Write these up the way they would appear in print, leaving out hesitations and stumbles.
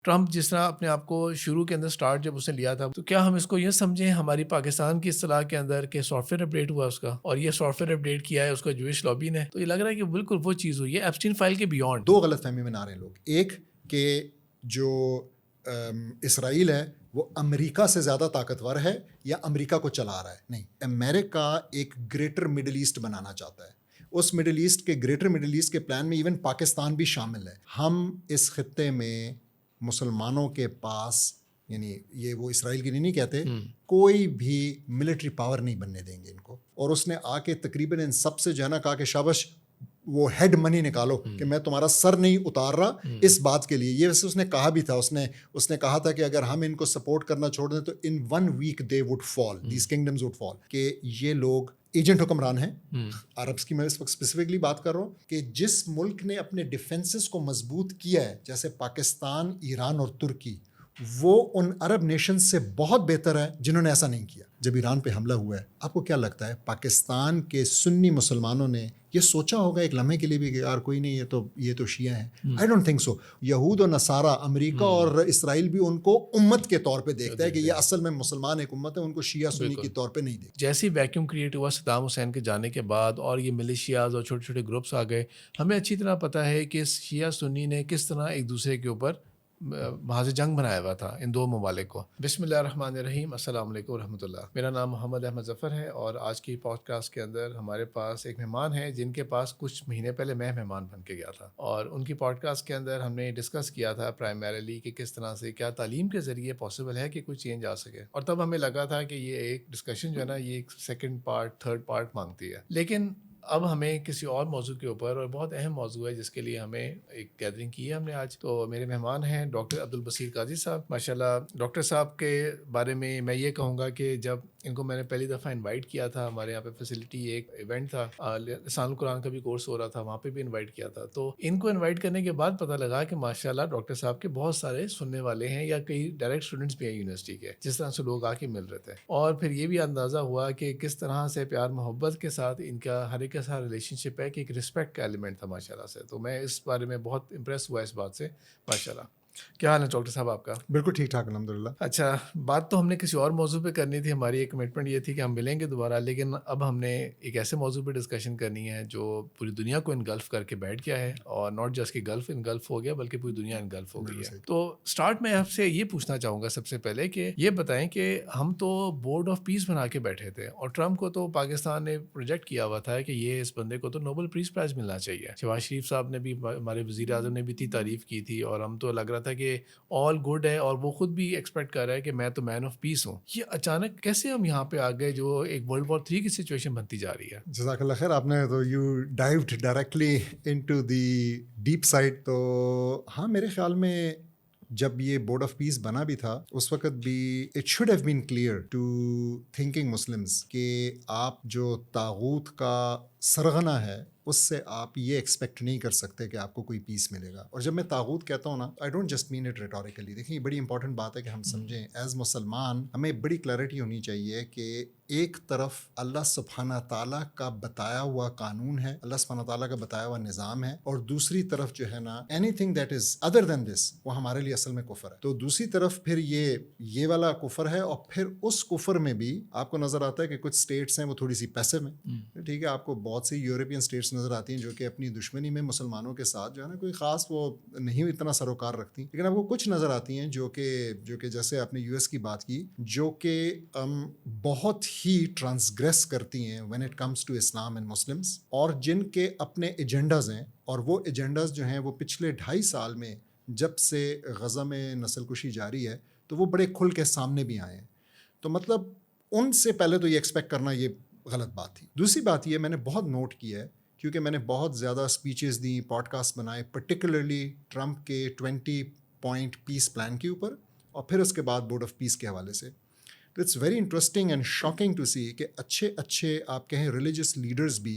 Trump جس طرح اپنے آپ کو شروع کے اندر سٹارٹ جب اس نے لیا تھا، تو کیا ہم اس کو یہ سمجھیں ہماری پاکستان کی اصطلاح کے اندر کہ سافٹ ویئر اپڈیٹ ہوا اس کا، اور یہ سافٹ ویئر اپڈیٹ کیا ہے اس کا جوئش لابی نے؟ تو یہ لگ رہا ہے کہ بالکل وہ چیز ہوئی ہے ایپسٹین فائل کے بیونڈ. دو غلط فہمی میں نہ رہے لوگ. ایک کہ جو اسرائیل ہے وہ امریکہ سے زیادہ طاقتور ہے یا امریکہ کو چلا رہا ہے. نہیں، امریکہ ایک گریٹر مڈل ایسٹ بنانا چاہتا ہے. اس مڈل ایسٹ کے گریٹر مڈل ایسٹ کے پلان میں ایون پاکستان بھی شامل ہے. ہم اس خطے میں مسلمانوں کے پاس، یعنی یہ وہ اسرائیل کی نہیں کہتے، کوئی بھی ملٹری پاور نہیں بننے دیں گے ان کو. اور اس نے آ کے تقریباً ان سب سے جو ہے نا کہا کہ شابش وہ ہیڈ منی نکالو کہ میں تمہارا سر نہیں اتار رہا اس بات کے لیے. یہ ویسے اس نے کہا بھی تھا، اس نے کہا تھا کہ اگر ہم ان کو سپورٹ کرنا چھوڑ دیں تو ان 1 week they would fall, these kingdoms would fall. کہ یہ لوگ ایجنٹ حکمران ہیں عربس کی. میں اس وقت اسپیسیفکلی بات کر رہا ہوں کہ جس ملک نے اپنے ڈیفنسز کو مضبوط کیا ہے جیسے پاکستان، ایران اور ترکی، وہ ان عرب نیشنز سے بہت بہتر ہے جنہوں نے ایسا نہیں کیا. جب ایران پہ حملہ ہوا ہے، آپ کو کیا لگتا ہے پاکستان کے سنی مسلمانوں نے یہ سوچا ہوگا ایک لمحے کے لیے بھی کہ یار کوئی نہیں، یہ تو شیعہ ہیں؟ I don't think so. یہود و نصارہ، امریکہ اور اسرائیل بھی ان کو امت کے طور پہ دیکھتا ہے کہ یہ اصل میں مسلمان ایک امت ہے، ان کو شیعہ سنی کے طور پہ نہیں دیکھتا. جیسے ہی ویکیوم کریٹ ہوا صدام حسین کے جانے کے بعد اور یہ ملیشیاز اور چھوٹے چھوٹے گروپس آ گئے، ہمیں اچھی طرح پتہ ہے کہ شیعہ سنی نے کس طرح ایک دوسرے کے اوپر محاذ جنگ بنایا ہوا تھا ان دو ممالک کو. بسم اللہ الرحمن الرحیم. السلام علیکم ورحمۃ اللہ. میرا نام محمد احمد ظفر ہے اور آج کی پوڈ کاسٹ کے اندر ہمارے پاس ایک مہمان ہے جن کے پاس کچھ مہینے پہلے میں مہمان بن کے گیا تھا، اور ان کی پوڈ کاسٹ کے اندر ہم نے ڈسکس کیا تھا پرائمریلی کہ کس طرح سے کیا تعلیم کے ذریعے پاسبل ہے کہ کوئی چینج آ سکے. اور تب ہمیں لگا تھا کہ یہ ایک ڈسکشن جو ہے نا یہ ایک سیکنڈ پارٹ، تھرڈ پارٹ مانگتی ہے. لیکن اب ہمیں کسی اور موضوع کے اوپر، اور بہت اہم موضوع ہے جس کے لیے ہمیں ایک گیدرنگ کی ہے ہم نے آج. تو میرے مہمان ہیں ڈاکٹر عبدالبصیر قاضی صاحب. ماشاءاللہ ڈاکٹر صاحب کے بارے میں میں یہ کہوں گا کہ جب ان کو میں نے پہلی دفعہ انوائٹ کیا تھا، ہمارے یہاں پہ فیسلٹی ایک ایونٹ تھا، لسان القرآن کا بھی کورس ہو رہا تھا، وہاں پہ بھی انوائٹ کیا تھا. تو ان کو انوائٹ کرنے کے بعد پتہ لگا کہ ماشاءاللہ ڈاکٹر صاحب کے بہت سارے سننے والے ہیں، یا کئی ڈائریکٹ اسٹوڈنٹس بھی ہیں یونیورسٹی کے، جس طرح سے لوگ آ کے مل رہے تھے. اور پھر یہ بھی اندازہ ہوا کہ کس طرح سے پیار محبت کے ساتھ ان کا ہر ایک کے ساتھ ریلیشن شپ ہے، کہ ایک رسپیکٹ کا ایلیمنٹ تھا ماشاءاللہ سے. تو میں اس بارے میں بہت امپریس ہوا اس بات سے ماشاءاللہ. کیا حال ہے ڈاکٹر صاحب آپ کا؟ بالکل ٹھیک ٹھاک الحمدللہ. اچھا، بات تو ہم نے کسی اور موضوع پہ کرنی تھی، ہماری ایک کمٹمنٹ یہ تھی کہ ہم ملیں گے دوبارہ، لیکن اب ہم نے ایک ایسے موضوع پہ ڈسکشن کرنی ہے جو پوری دنیا کو انگلف کر کے بیٹھ گیا ہے، اور ناٹ جسٹ کہ گلف انگلف ہو گیا بلکہ پوری دنیا انگلف ہو گئی ہے. تو سٹارٹ میں آپ سے یہ پوچھنا چاہوں گا سب سے پہلے کہ یہ بتائیں کہ ہم تو بورڈ آف پیس بنا کے بیٹھے تھے، اور ٹرمپ کو تو پاکستان نے پروجیکٹ کیا ہوا تھا کہ یہ اس بندے کو تو نوبل پیس پرائز ملنا چاہیے. شہباز شریف صاحب نے بھی، ہمارے وزیر اعظم نے بھی اتنی تعریف کی تھی، اور ہم تو لگ رہا تھا کہ آل گڈ ہے، اور وہ خود بھی ایکسپیکٹ کر رہا ہے کہ میں تو مین آف پیس ہوں. یہ اچانک کیسے ہم یہاں پہ آ گئے جو ایک ورلڈ وار 3 کی سچویشن بنتی جا رہی ہے؟ جزاک اللہ خیر. آپ نے تو you diode directly into the deep side. تو ہاں، میرے خیال میں جب یہ بورڈ آف پیس بنا بھی تھا اس وقت بھی it should have been clear to thinking Muslims کہ آپ جو طاغوت کا سرغنہ ہے اس سے آپ یہ ایکسپیکٹ نہیں کر سکتے کہ آپ کو کوئی پیس ملے گا. اور جب میں طاغوت کہتا ہوں نا، I don't just mean it rhetorically. دیکھیں، یہ بڑی امپورٹنٹ بات ہے کہ ہم سمجھیں. ایز مسلمان ہمیں بڑی کلیئرٹی ہونی چاہیے کہ ایک طرف اللہ سبحانہ تعالیٰ کا بتایا ہوا قانون ہے، اللہ سبحانہ تعالیٰ کا بتایا ہوا نظام ہے، اور دوسری طرف جو ہے نا anything that is other than this, وہ ہمارے لیے اصل میں کفر ہے. تو دوسری طرف پھر یہ والا کفر ہے، اور پھر اس کفر میں بھی آپ کو نظر آتا ہے کہ کچھ اسٹیٹس ہیں وہ تھوڑی سی پیسو ہیں. ٹھیک ہے، آپ کو بہت سی یورپین اسٹیٹس نظر آتی ہیں جو کہ اپنی دشمنی میں مسلمانوں کے ساتھ جو ہے نا کوئی خاص وہ نہیں اتنا سروکار رکھتی، لیکن آپ کو کچھ نظر آتی ہیں جو کہ جیسے آپ نے یو ایس کی بات کی، جو کہ بہت ہی ٹرانسگریس کرتی ہیں when it comes to Islam and Muslims, اور جن کے اپنے ایجنڈاز ہیں. اور وہ ایجنڈاز جو ہیں وہ پچھلے 2.5 سال میں جب سے غزہ میں نسل کشی جاری ہے تو وہ بڑے کھل کے سامنے بھی آئے ہیں. تو مطلب ان سے پہلے تو یہ ایکسپیکٹ کرنا یہ غلط بات تھی. دوسری بات یہ میں نے بہت نوٹ کی ہے، کیونکہ میں نے بہت زیادہ اسپیچز دیں، پوڈ کاسٹ بنائے، پرٹیکولرلی ٹرمپ کے 20 پوائنٹ پیس پلان کے اوپر، اور پھر اس کے بعد بورڈ آف پیس کے حوالے سے. تو it's very interesting and shocking to see کہ اچھے آپ کہیں ریلیجس لیڈرز بھی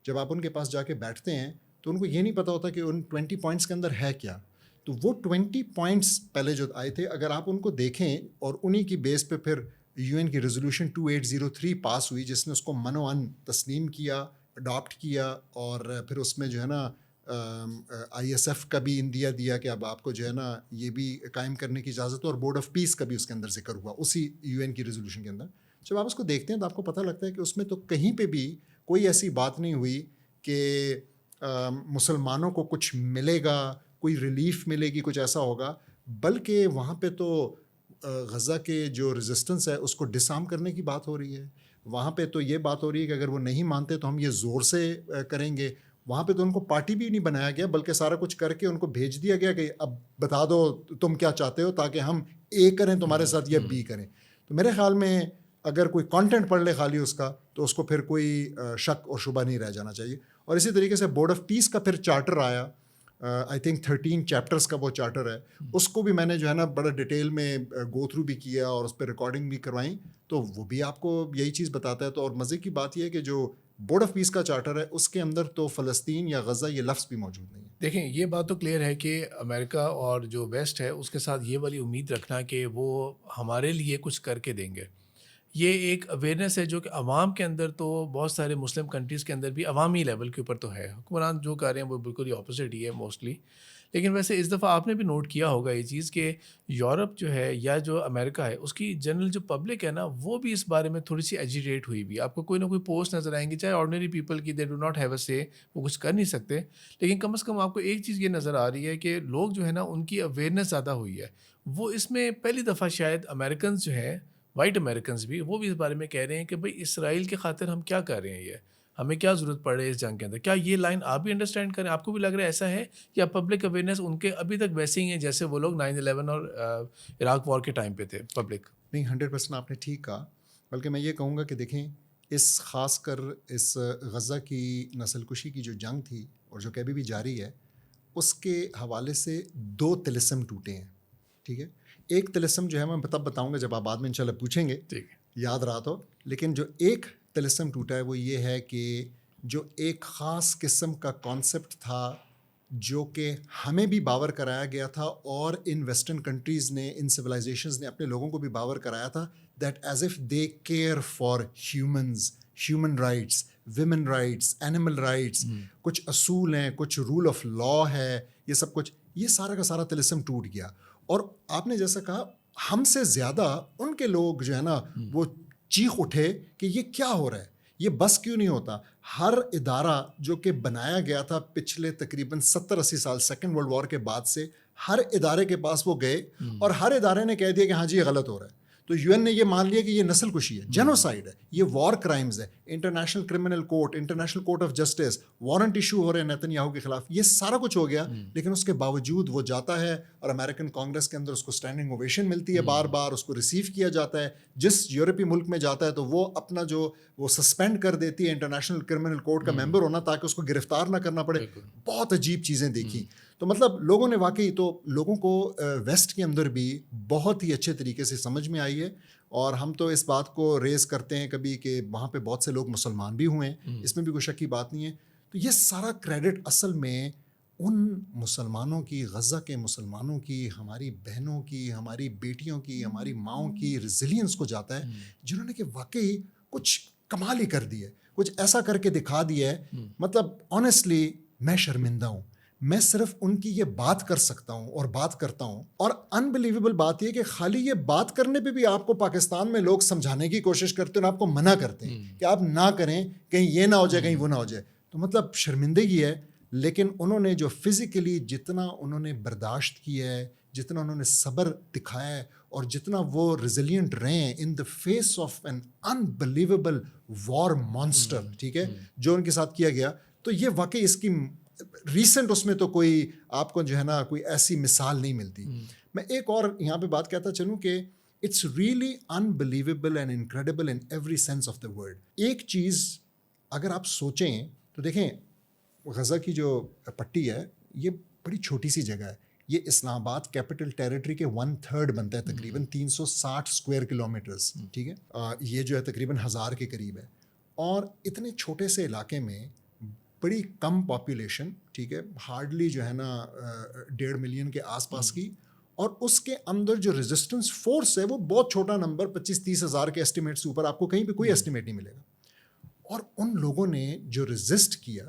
جب آپ ان کے پاس جا کے بیٹھتے ہیں تو ان کو یہ نہیں پتہ ہوتا کہ ان 20 پوائنٹس کے اندر ہے کیا. تو وہ 20 پوائنٹس پہلے جو آئے تھے، اگر آپ ان کو دیکھیں اور انہی کی بیس پہ پھر یو این کی ریزولوشن 2803 پاس ہوئی، جس نے اس کو منو ان تسلیم کیا، اڈاپٹ کیا، اور پھر اس میں جو ہے نا ISF کا بھی اندیا دیا کہ اب آپ کو جو ہے نا یہ بھی قائم کرنے کی اجازت ہو, اور بورڈ آف پیس کا بھی اس کے اندر ذکر ہوا اسی UN کی ریزولوشن کے اندر. جب آپ اس کو دیکھتے ہیں تو آپ کو پتہ لگتا ہے کہ اس میں تو کہیں پہ بھی کوئی ایسی بات نہیں ہوئی کہ مسلمانوں کو کچھ ملے گا, کوئی ریلیف ملے گی, کچھ ایسا ہوگا, بلکہ وہاں پہ تو غزہ کے جو ریزسٹنس ہے اس کو ڈسارم کرنے کی بات ہو رہی ہے. وہاں پہ تو یہ بات ہو رہی ہے کہ اگر وہ نہیں مانتے تو ہم یہ زور سے کریں گے. وہاں پہ تو ان کو پارٹی بھی نہیں بنایا گیا, بلکہ سارا کچھ کر کے ان کو بھیج دیا گیا کہ اب بتا دو تم کیا چاہتے ہو تاکہ ہم A کریں تمہارے ساتھ یا B کریں. تو میرے خیال میں اگر کوئی کانٹینٹ پڑھ لے خالی اس کا تو اس کو پھر کوئی شک اور شبہ نہیں رہ جانا چاہیے. اور اسی طریقے سے بورڈ آف پیس کا پھر چارٹر آیا, آئی تھنک 13 چیپٹرس کا وہ چارٹر ہے, اس کو بھی میں نے جو ہے نا بڑا ڈیٹیل میں گو تھرو بھی کیا اور اس پہ ریکارڈنگ بھی کروائیں, تو وہ بھی آپ کو یہی چیز بتاتا ہے. تو اور مزے کی بات یہ ہے کہ جو بورڈ آف پیس کا چارٹر ہے اس کے اندر تو فلسطین یا غزہ یہ لفظ بھی موجود نہیں ہے. دیکھیں یہ بات تو کلیئر ہے کہ امریکہ اور جو ویسٹ ہے اس کے ساتھ یہ والی امید رکھنا کہ وہ ہمارے لیے کچھ کر کے دیں گے, یہ ایک اویئرنیس ہے جو کہ عوام کے اندر تو بہت سارے مسلم کنٹریز کے اندر بھی عوامی لیول کے اوپر تو ہے. حکمران جو کر رہے ہیں وہ بالکل ہی اپوزٹ ہی ہے موسٹلی. لیکن ویسے اس دفعہ آپ نے بھی نوٹ کیا ہوگا یہ چیز کہ یورپ جو ہے یا جو امریکہ ہے اس کی جنرل جو پبلک ہے نا وہ بھی اس بارے میں تھوڑی سی ایجیٹیٹ ہوئی بھی. آپ کو کوئی نہ کوئی پوسٹ نظر آئیں گی چاہے آرڈنری پیپل کی, they do not have a سے, وہ کچھ کر نہیں سکتے, لیکن کم از کم آپ کو ایک چیز یہ نظر آ رہی ہے کہ لوگ جو ہے نا ان کی اویئرنیس زیادہ ہوئی ہے. وہ اس میں پہلی دفعہ شاید امریکنز جو ہیں وائٹ امریکنز بھی وہ بھی اس بارے میں کہہ رہے ہیں کہ بھائی اسرائیل کی خاطر ہم کیا کر رہے ہیں, یہ ہمیں کیا ضرورت پڑ رہی ہے اس جنگ کے اندر. کیا یہ لائن آپ بھی انڈرسٹینڈ کریں, آپ کو بھی لگ رہا ہے ایسا ہے, یا پبلک اویئرنیس ان کے ابھی تک ویسے ہی ہیں جیسے وہ لوگ 9/11 اور عراق وار کے ٹائم پہ تھے پبلک؟ نہیں, 100% آپ نے ٹھیک کہا. بلکہ میں یہ کہوں گا کہ دیکھیں اس خاص کر اس غزہ کی نسل کشی کی جو جنگ تھی اور جو کہ ابھی بھی جاری ہے, اس کے حوالے سے 2 طلسم ٹوٹے ہیں. ٹھیک ہے, ایک طلسم جو ہے میں تب بتاؤں گا جب آپ بعد میں انشاءاللہ پوچھیں گے, ٹھیک ہے, یاد رہا تو. لیکن جو ایک طلسم ٹوٹا ہے وہ یہ ہے کہ جو ایک خاص قسم کا کانسیپٹ تھا جو کہ ہمیں بھی باور کرایا گیا تھا اور ان ویسٹرن کنٹریز نے, ان سویلائزیشنز نے اپنے لوگوں کو بھی باور کرایا تھا, that as if they care for humans, human rights, women rights, animal rights, کچھ اصول ہیں, کچھ رول آف لا ہے, یہ سب کچھ, یہ سارا کا سارا طلسم ٹوٹ گیا. اور آپ نے جیسا کہا ہم سے زیادہ ان کے لوگ جو ہے نا وہ چیخ اٹھے کہ یہ کیا ہو رہا ہے, یہ بس کیوں نہیں ہوتا. ہر ادارہ جو کہ بنایا گیا تھا پچھلے تقریباً 70-80 سال سیکنڈ ورلڈ وار کے بعد سے, ہر ادارے کے پاس وہ گئے اور ہر ادارے نے کہہ دیا کہ ہاں جی یہ غلط ہو رہا ہے. تو UN نے یہ مان لیا کہ یہ نسل کشی ہے, جینوسائیڈ ہے, یہ وار کرائمز ہے, international criminal court, international court of justice, warrant issue ہو رہے ہیں نیتن یاہو کے خلاف, یہ سارا کچھ ہو گیا. لیکن اس کے باوجود وہ جاتا ہے اور امریکن کانگریس کے اندر اس کو اسٹینڈنگ اوویشن ملتی ہے, بار بار اس کو ریسیو کیا جاتا ہے. جس یورپی ملک میں جاتا ہے تو وہ اپنا جو وہ سسپینڈ کر دیتی ہے انٹرنیشنل کرمنل کورٹ کا ممبر ہونا تاکہ اس کو گرفتار نہ کرنا پڑے. بہت عجیب چیزیں دیکھی. تو مطلب لوگوں نے واقعی, تو لوگوں کو ویسٹ کے اندر بھی بہت ہی اچھے طریقے سے سمجھ میں آئی ہے. اور ہم تو اس بات کو ریز کرتے ہیں کبھی کہ وہاں پہ بہت سے لوگ مسلمان بھی ہوئے ہیں, اس میں بھی کوئی شک کی بات نہیں ہے. تو یہ سارا کریڈٹ اصل میں ان مسلمانوں کی, غزہ کے مسلمانوں کی, ہماری بہنوں کی, ہماری بیٹیوں کی, ہماری ماؤں کی ریزیلینس کو جاتا ہے, جنہوں نے کہ واقعی کچھ کمال ہی کر دی ہے, کچھ ایسا کر کے دکھا دیا ہے. مطلب آنیسٹلی میں شرمندہ ہوں, میں صرف ان کی یہ بات کر سکتا ہوں اور بات کرتا ہوں. اور انبلیویبل بات یہ کہ خالی یہ بات کرنے پہ بھی آپ کو پاکستان میں لوگ سمجھانے کی کوشش کرتے ہیں اور آپ کو منع کرتے ہیں کہ آپ نہ کریں, کہیں یہ نہ ہو جائے, کہیں وہ نہ ہو جائے. تو مطلب شرمندگی ہے. لیکن انہوں نے جو فزیکلی جتنا انہوں نے برداشت کیا ہے, جتنا انہوں نے صبر دکھایا ہے, اور جتنا وہ ریزیلینٹ رہے ہیں in the face of an unbelievable war monster, ٹھیک ہے, جو ان کے ساتھ کیا گیا. تو یہ واقعی اس کی ریسنٹ اس میں تو کوئی آپ کو جو ہے نا کوئی ایسی مثال نہیں ملتی. میں ایک اور یہاں پہ بات کہتا چلوں کہ it's really unbelievable and incredible in every sense of the word. ایک چیز اگر آپ سوچیں تو دیکھیں غزہ کی جو پٹی ہے یہ بڑی چھوٹی سی جگہ ہے. یہ اسلام آباد کیپٹل ٹیریٹری کے 1/3 بنتا ہے, تقریباً 360 اسکوائر کلومیٹرز, ٹھیک ہے. یہ جو ہے تقریباً 1000 کے قریب ہے. اور اتنے چھوٹے سے علاقے میں بڑی کم پاپولیشن, ٹھیک ہے, ہارڈلی جو ہے نا 1.5 ملین کے آس پاس کی, اور اس کے اندر جو ریزسٹنس فورس ہے وہ بہت چھوٹا نمبر, 25-30 ہزار کے ایسٹیمیٹ سے اوپر آپ کو کہیں پہ کوئی ایسٹیمیٹ نہیں ملے گا. اور ان لوگوں نے جو ریزسٹ کیا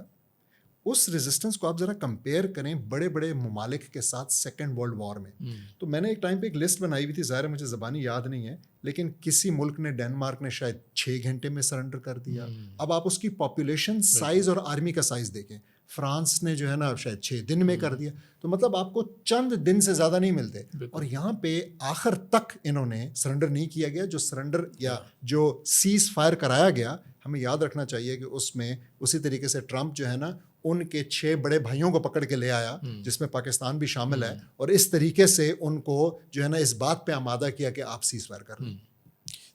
اس ریزسٹنس کو آپ ذرا کمپیئر کریں بڑے بڑے ممالک کے ساتھ سیکنڈ ورلڈ وار میں. تو میں نے ایک ٹائم پہ ایک لسٹ بنائی ہوئی تھی, ظاہر ہے مجھے زبانی یاد نہیں ہے, لیکن کسی ملک نے, ڈینمارک نے شاید 6 گھنٹے میں سرنڈر کر دیا. اب آپ اس کی پاپولیشن سائز اور آرمی کا سائز دیکھیں, فرانس نے جو ہے نا شاید 6 دن میں کر دیا. تو مطلب آپ کو چند دن سے زیادہ نہیں ملتے, اور یہاں پہ آخر تک انہوں نے سرنڈر نہیں کیا گیا. جو سرنڈر یا جو سیز فائر کرایا گیا, ہمیں یاد رکھنا چاہیے کہ اس میں اسی طریقے سے ٹرمپ جو ہے نا ان کے 6 بڑے بھائیوں کو پکڑ کے لے آیا, جس میں پاکستان بھی شامل ہے, اور اس طریقے سے ان کو جو ہے نا اس بات پہ آمادہ کیا کہ آپ سیز فائر کر لیں.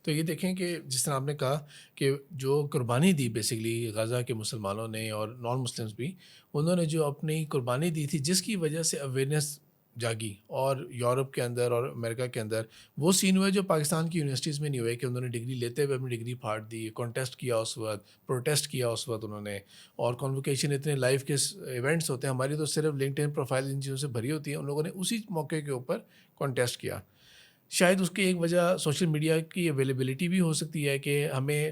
تو یہ دیکھیں کہ جس طرح آپ نے کہا کہ جو قربانی دی بیسکلی غزہ کے مسلمانوں نے اور نان مسلمس بھی, انہوں نے جو اپنی قربانی دی تھی, جس کی وجہ سے اویئرنیس جاگی, اور یورپ کے اندر اور امریکہ کے اندر وہ سین ہوئے جو پاکستان کی یونیورسٹیز میں نہیں ہوئے, کہ انہوں نے ڈگری لیتے ہوئے اپنی ڈگری پھاڑ دی, کانٹیسٹ کیا اس وقت, پروٹیسٹ کیا اس وقت انہوں نے, اور کانوکیشن اتنے لائف کے ایونٹس ہوتے ہیں, ہماری تو صرف لنکڈ ان پروفائل ان چیزوں سے بھری ہوتی ہیں, ان لوگوں نے اسی موقع کے اوپر کانٹیسٹ کیا. شاید اس کی ایک وجہ سوشل میڈیا کی اویلیبلٹی بھی ہو سکتی ہے, کہ ہمیں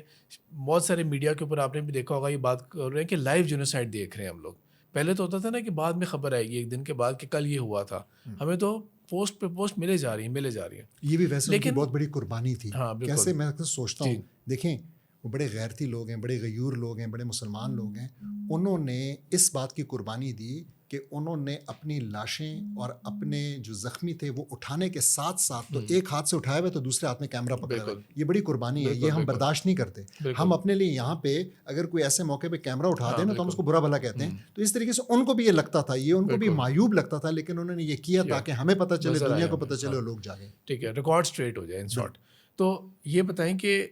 بہت سارے میڈیا کے اوپر آپ نے بھی دیکھا ہوگا یہ بات کر رہے ہیں کہ لائیو جینوسائیڈ دیکھ رہے ہیں ہم لوگ. پہلے تو ہوتا تھا نا کہ بعد میں خبر آئے گی ایک دن کے بعد کہ کل یہ ہوا تھا, ہمیں تو پوسٹ پہ پوسٹ ملے جا رہی ہیں. یہ بھی ویسے ان کی بہت بڑی قربانی تھی. ہاں بالکل. کیسے میں سوچتا ہوں, دیکھیں وہ بڑے غیرتی لوگ ہیں, بڑے غیور لوگ ہیں, بڑے مسلمان لوگ ہیں, انہوں نے اس بات کی قربانی دی کہ انہوں نے اپنی لاشیں اور اپنے جو زخمی تھے وہ اٹھانے کے ساتھ ساتھ, تو ایک ہاتھ سے اٹھایا ہوا تو دوسرے ہاتھ میں کیمرہ پکڑا ہوا, یہ بڑی قربانی ہے, یہ ہم برداشت نہیں کرتے. ہم اپنے لیے یہاں پہ اگر کوئی ایسے موقع پہ کیمرہ اٹھا دیں نا تو ہم اس کو برا بھلا کہتے ہیں. تو اس طریقے سے ان کو بھی یہ لگتا تھا, یہ ان کو بھی معیوب لگتا تھا, لیکن انہوں نے یہ کیا تاکہ ہمیں پتہ چلے, دنیا کو پتہ چلے, اور لوگ جاگیں. ٹھیک ہے, ریکارڈ اسٹریٹ ہو جائے ان شارٹ. تو یہ بتائیں کہ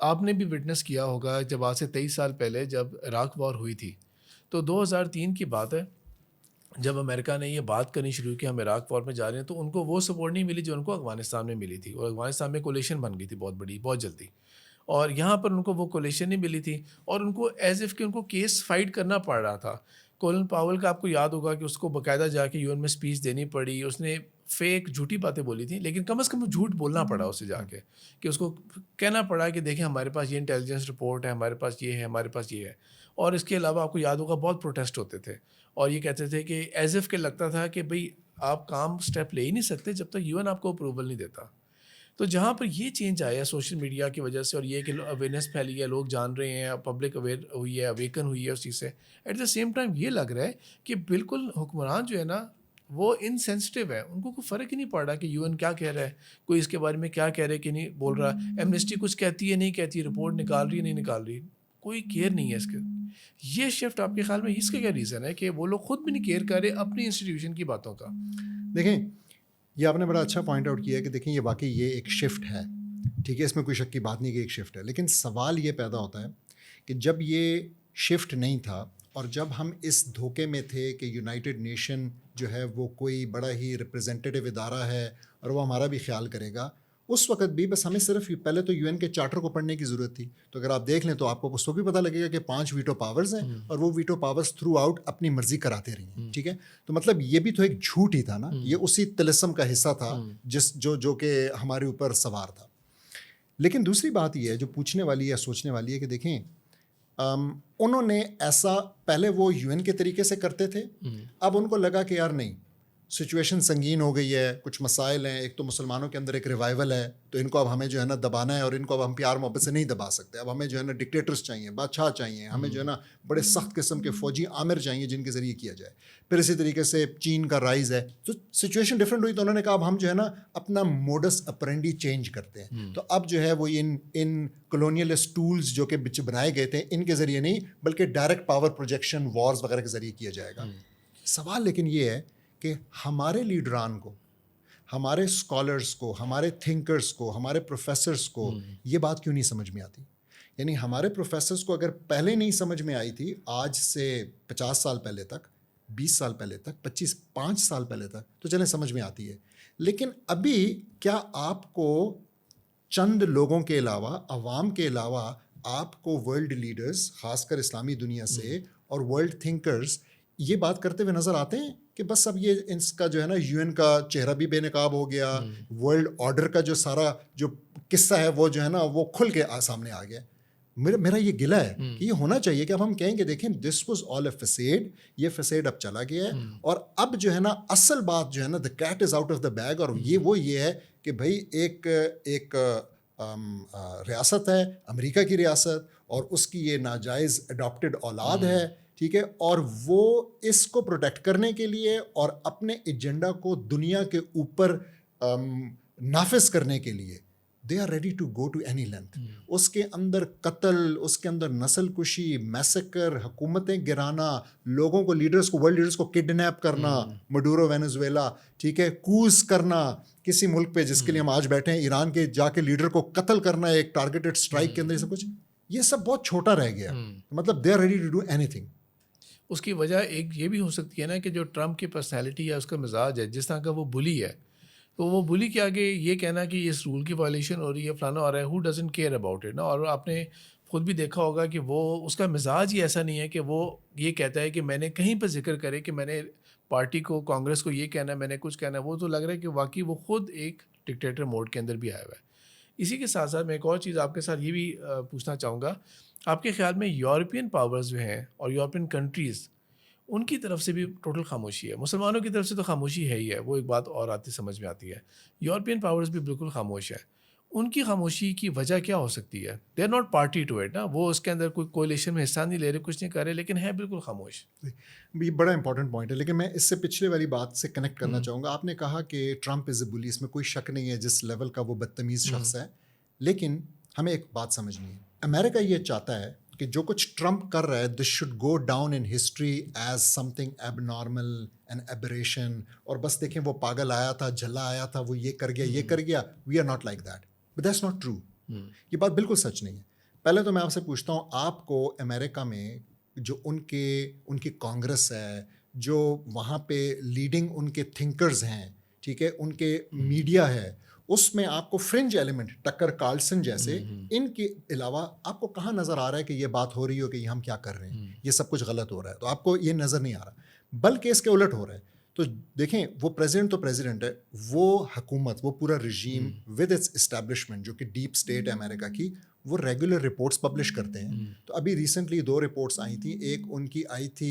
آپ نے بھی وٹنس کیا ہوگا جب آج سے 23 سال پہلے جب عراق وار ہوئی تھی, تو 2003 کی بات ہے, جب امریکہ نے یہ بات کرنی شروع کی ہم عراق وار میں جا رہے ہیں, تو ان کو وہ سپورٹ نہیں ملی جو ان کو افغانستان میں ملی تھی, اور افغانستان میں کولیشن بن گئی تھی بہت بڑی, بہت جلدی, اور یہاں پر ان کو وہ کولیشن نہیں ملی تھی, اور ان کو ایز ایف کہ ان کو کیس فائٹ کرنا پڑ رہا تھا. کولن پاول کا آپ کو یاد ہوگا کہ اس کو باقاعدہ جا کے UN میں اسپیچ دینی پڑی, اس نے فیک جھوٹی باتیں بولی تھیں, لیکن کم از کم جھوٹ بولنا پڑا اسے جا کے, کہ اس کو کہنا پڑا کہ دیکھیں ہمارے پاس یہ انٹیلیجنس رپورٹ ہے, ہمارے پاس یہ ہے, ہمارے پاس یہ ہے. اور اس کے علاوہ آپ کو یاد ہوگا بہت پروٹیسٹ ہوتے تھے, اور یہ کہتے تھے کہ ایز ایف کہ لگتا تھا کہ بھئی آپ کام اسٹیپ لے ہی نہیں سکتے جب تک UN آپ کو اپروول نہیں دیتا. تو جہاں پر یہ چینج آیا سوشل میڈیا کی وجہ سے, اور یہ کہ اویئرنیس پھیلی ہے, لوگ جان رہے ہیں, پبلک اویئر ہوئی ہے, اویکن ہوئی ہے اس چیز سے, ایٹ دا سیم ٹائم یہ لگ رہا ہے کہ بالکل حکمران جو ہے نا وہ انسینسٹیو ہے, ان کو کوئی فرق ہی نہیں پڑ رہا کہ UN کیا کہہ رہا ہے, کوئی اس کے بارے میں کیا کہہ رہا ہے کہ نہیں بول رہا, ایمنسٹی کچھ کہتی ہے نہیں کہتی, رپورٹ نکال رہی ہے نہیں نکال رہی, کوئی کیئر نہیں ہے اس کے. یہ شفٹ آپ کے خیال میں اس کا کیا ریزن ہے کہ وہ لوگ خود بھی نہیں کیئر کر رہے اپنی انسٹیٹیوشن کی باتوں کا؟ دیکھیں یہ آپ نے بڑا اچھا پوائنٹ آؤٹ کیا کہ دیکھیں یہ واقعی یہ ایک شفٹ ہے, ٹھیک ہے, اس میں کوئی شک کی بات نہیں کہ ایک شفٹ ہے, لیکن سوال یہ پیدا ہوتا ہے کہ جب یہ شفٹ نہیں تھا, اور جب ہم اس دھوکے میں تھے کہ یونائٹڈ نیشن جو ہے وہ کوئی بڑا ہی ریپرزینٹیو ادارہ ہے اور وہ ہمارا بھی خیال کرے گا, اس وقت بھی بس ہمیں صرف پہلے تو UN کے چارٹر کو پڑھنے کی ضرورت تھی. تو اگر آپ دیکھ لیں تو آپ کو اس وقت بھی پتہ لگے گا کہ 5 ویٹو پاورز ہیں, اور وہ ویٹو پاورز تھرو آؤٹ اپنی مرضی کراتے رہی ہیں, ٹھیک ہے. تو مطلب یہ بھی تو ایک جھوٹ ہی تھا نا, یہ اسی طلسم کا حصہ تھا جو کہ ہمارے اوپر سوار تھا. لیکن دوسری بات یہ ہے جو پوچھنے والی ہے, سوچنے والی ہے کہ دیکھیں انہوں نے ایسا پہلے وہ UN کے طریقے سے کرتے تھے, اب ان کو لگا کہ یار نہیں, سچویشن سنگین ہو گئی ہے, کچھ مسائل ہیں, ایک تو مسلمانوں کے اندر ایک ریوائول ہے, تو ان کو اب ہمیں جو ہے نا دبانا ہے, اور ان کو اب ہم پیار محبت سے نہیں دبا سکتے, اب ہمیں جو ہے نا ڈکٹیٹرز چاہیے, بادشاہ چاہیے, ہمیں جو ہے نا بڑے سخت قسم کے فوجی عامر چاہیے جن کے ذریعے کیا جائے. پھر اسی طریقے سے چین کا رائز ہے, تو سچویشن ڈفرینٹ ہوئی, تو انہوں نے کہا اب ہم جو ہے نا اپنا موڈس اپرینڈی چینج کرتے ہیں. تو اب جو ہے وہ ان کولونیلسٹ ٹولز جو کہ بنائے گئے تھے ان کے ذریعے نہیں, بلکہ ڈائریکٹ پاور پروجیکشن وارز وغیرہ کے ذریعے کیا جائے گا. سوال لیکن یہ ہے کہ ہمارے لیڈران کو, ہمارے اسکالرس کو, ہمارے تھنکرس کو, ہمارے پروفیسرس کو یہ بات کیوں نہیں سمجھ میں آتی؟ یعنی ہمارے پروفیسرس کو اگر پہلے نہیں سمجھ میں آئی تھی, آج سے 50 سال پہلے تک, 20 سال پہلے تک, 5 سال پہلے تک, تو چلیں سمجھ میں آتی ہے. لیکن ابھی کیا آپ کو چند لوگوں کے علاوہ, عوام کے علاوہ, آپ کو ورلڈ لیڈرز خاص کر اسلامی دنیا سے اور ورلڈ تھنکرز یہ بات کرتے ہوئے نظر آتے ہیں کہ بس اب یہ اس کا جو ہے نا UN کا چہرہ بھی بے نقاب ہو گیا, ورلڈ آرڈر کا جو سارا جو قصہ ہے وہ جو ہے نا وہ کھل کے سامنے آ گیا؟ میرا یہ گلا ہے کہ یہ ہونا چاہیے کہ اب ہم کہیں کہ دیکھیں دس واز آل اے فسیڈ, یہ فسیڈ اب چلا گیا ہے, اور اب جو ہے نا اصل بات جو ہے نا, the cat is out of the bag, اور یہ ہے کہ بھائی ایک ریاست ہے امریکہ کی ریاست, اور اس کی یہ ناجائز اڈاپٹیڈ اولاد ہے, ٹھیک ہے, اور وہ اس کو پروٹیکٹ کرنے کے لیے اور اپنے ایجنڈا کو دنیا کے اوپر نافذ کرنے کے لیے they are ready to go to any length. اس کے اندر قتل, اس کے اندر نسل کشی, میسیکر, حکومتیں گرانا, لوگوں کو لیڈرز کو, ورلڈ لیڈرز کو کڈنیپ کرنا, مڈورو وینزویلا, ٹھیک ہے, کوز کرنا کسی ملک پہ جس کے لیے ہم آج بیٹھے ہیں, ایران کے جا کے لیڈر کو قتل کرنا ایک ٹارگیٹڈ اسٹرائک کے اندر, یہ سب کچھ, یہ سب بہت چھوٹا رہ گیا. مطلب they are ready to do anything. اس کی وجہ ایک یہ بھی ہو سکتی ہے نا کہ جو ٹرمپ کی پرسنالٹی یا اس کا مزاج ہے, جس طرح کا وہ بلی ہے, تو وہ بلی کے آگے یہ کہنا کہ اس رول کی وائلیشن ہو رہی ہے, فلانا ہو رہا ہے, who doesn't care about it نا. اور آپ نے خود بھی دیکھا ہوگا کہ وہ اس کا مزاج ہی ایسا نہیں ہے کہ وہ یہ کہتا ہے کہ میں نے کہیں پہ ذکر کرے کہ میں نے پارٹی کو, کانگریس کو یہ کہنا ہے, میں نے کچھ کہنا ہے. وہ تو لگ رہا ہے کہ واقعی وہ خود ایک ڈکٹیٹر موڈ کے اندر بھی آیا ہوا ہے. اسی کے ساتھ ساتھ میں ایک اور چیز آپ کے ساتھ یہ بھی پوچھنا چاہوں گا, آپ کے خیال میں یورپین پاورز جو ہیں اور یورپین کنٹریز, ان کی طرف سے بھی ٹوٹل خاموشی ہے؟ مسلمانوں کی طرف سے تو خاموشی ہے ہی ہے, وہ ایک بات اور آتی سمجھ میں آتی ہے. یورپین پاورز بھی بالکل خاموش ہے. ان کی خاموشی کی وجہ کیا ہو سکتی ہے؟ They are not party to it نا, وہ اس کے اندر کوئی کولیشن میں حصہ نہیں لے رہے, کچھ نہیں کر رہے, لیکن ہے بالکل خاموش. یہ بڑا امپورٹنٹ پوائنٹ ہے, لیکن میں اس سے پچھلے والی بات سے کنیکٹ کرنا چاہوں گا. آپ نے کہا کہ ٹرمپ از اے بلی, اس میں کوئی شک نہیں ہے جس لیول کا وہ بدتمیز شخص ہے, لیکن ہمیں ایک بات سمجھنی ہے. امریکہ یہ چاہتا ہے کہ جو کچھ ٹرمپ کر رہا ہے this should go down in history as something abnormal an aberration, اور بس دیکھیں وہ پاگل آیا تھا, جھلا آیا تھا, وہ یہ کر گیا, یہ کر گیا. We are not like that, but that's not true. یہ بات بالکل سچ نہیں ہے. پہلے تو میں آپ سے پوچھتا ہوں, آپ کو امریکہ میں جو ان کی کانگریس ہے, جو وہاں پہ لیڈنگ ان کے تھنکرز ہیں, ٹھیک ہے, ان کے میڈیا ہے, اس میں آپ کو فرنج ایلیمنٹ ٹکر کارلسن جیسے ان کے علاوہ آپ کو کہاں نظر آ رہا ہے کہ یہ بات ہو رہی ہو کہ یہ ہم کیا کر رہے ہیں, یہ سب کچھ غلط ہو رہا ہے؟ تو آپ کو یہ نظر نہیں آ رہا, بلکہ اس کے الٹ ہو رہا ہے. تو دیکھیں وہ پریزیڈنٹ تو پریزیڈنٹ ہے, وہ حکومت, وہ پورا رژیم ود اٹس اسٹیبلشمنٹ جو کہ ڈیپ اسٹیٹ ہے امریکہ کی, وہ ریگولر رپورٹس پبلش کرتے ہیں. تو ابھی ریسنٹلی 2 رپورٹس آئی تھیں, ایک ان کی آئی تھی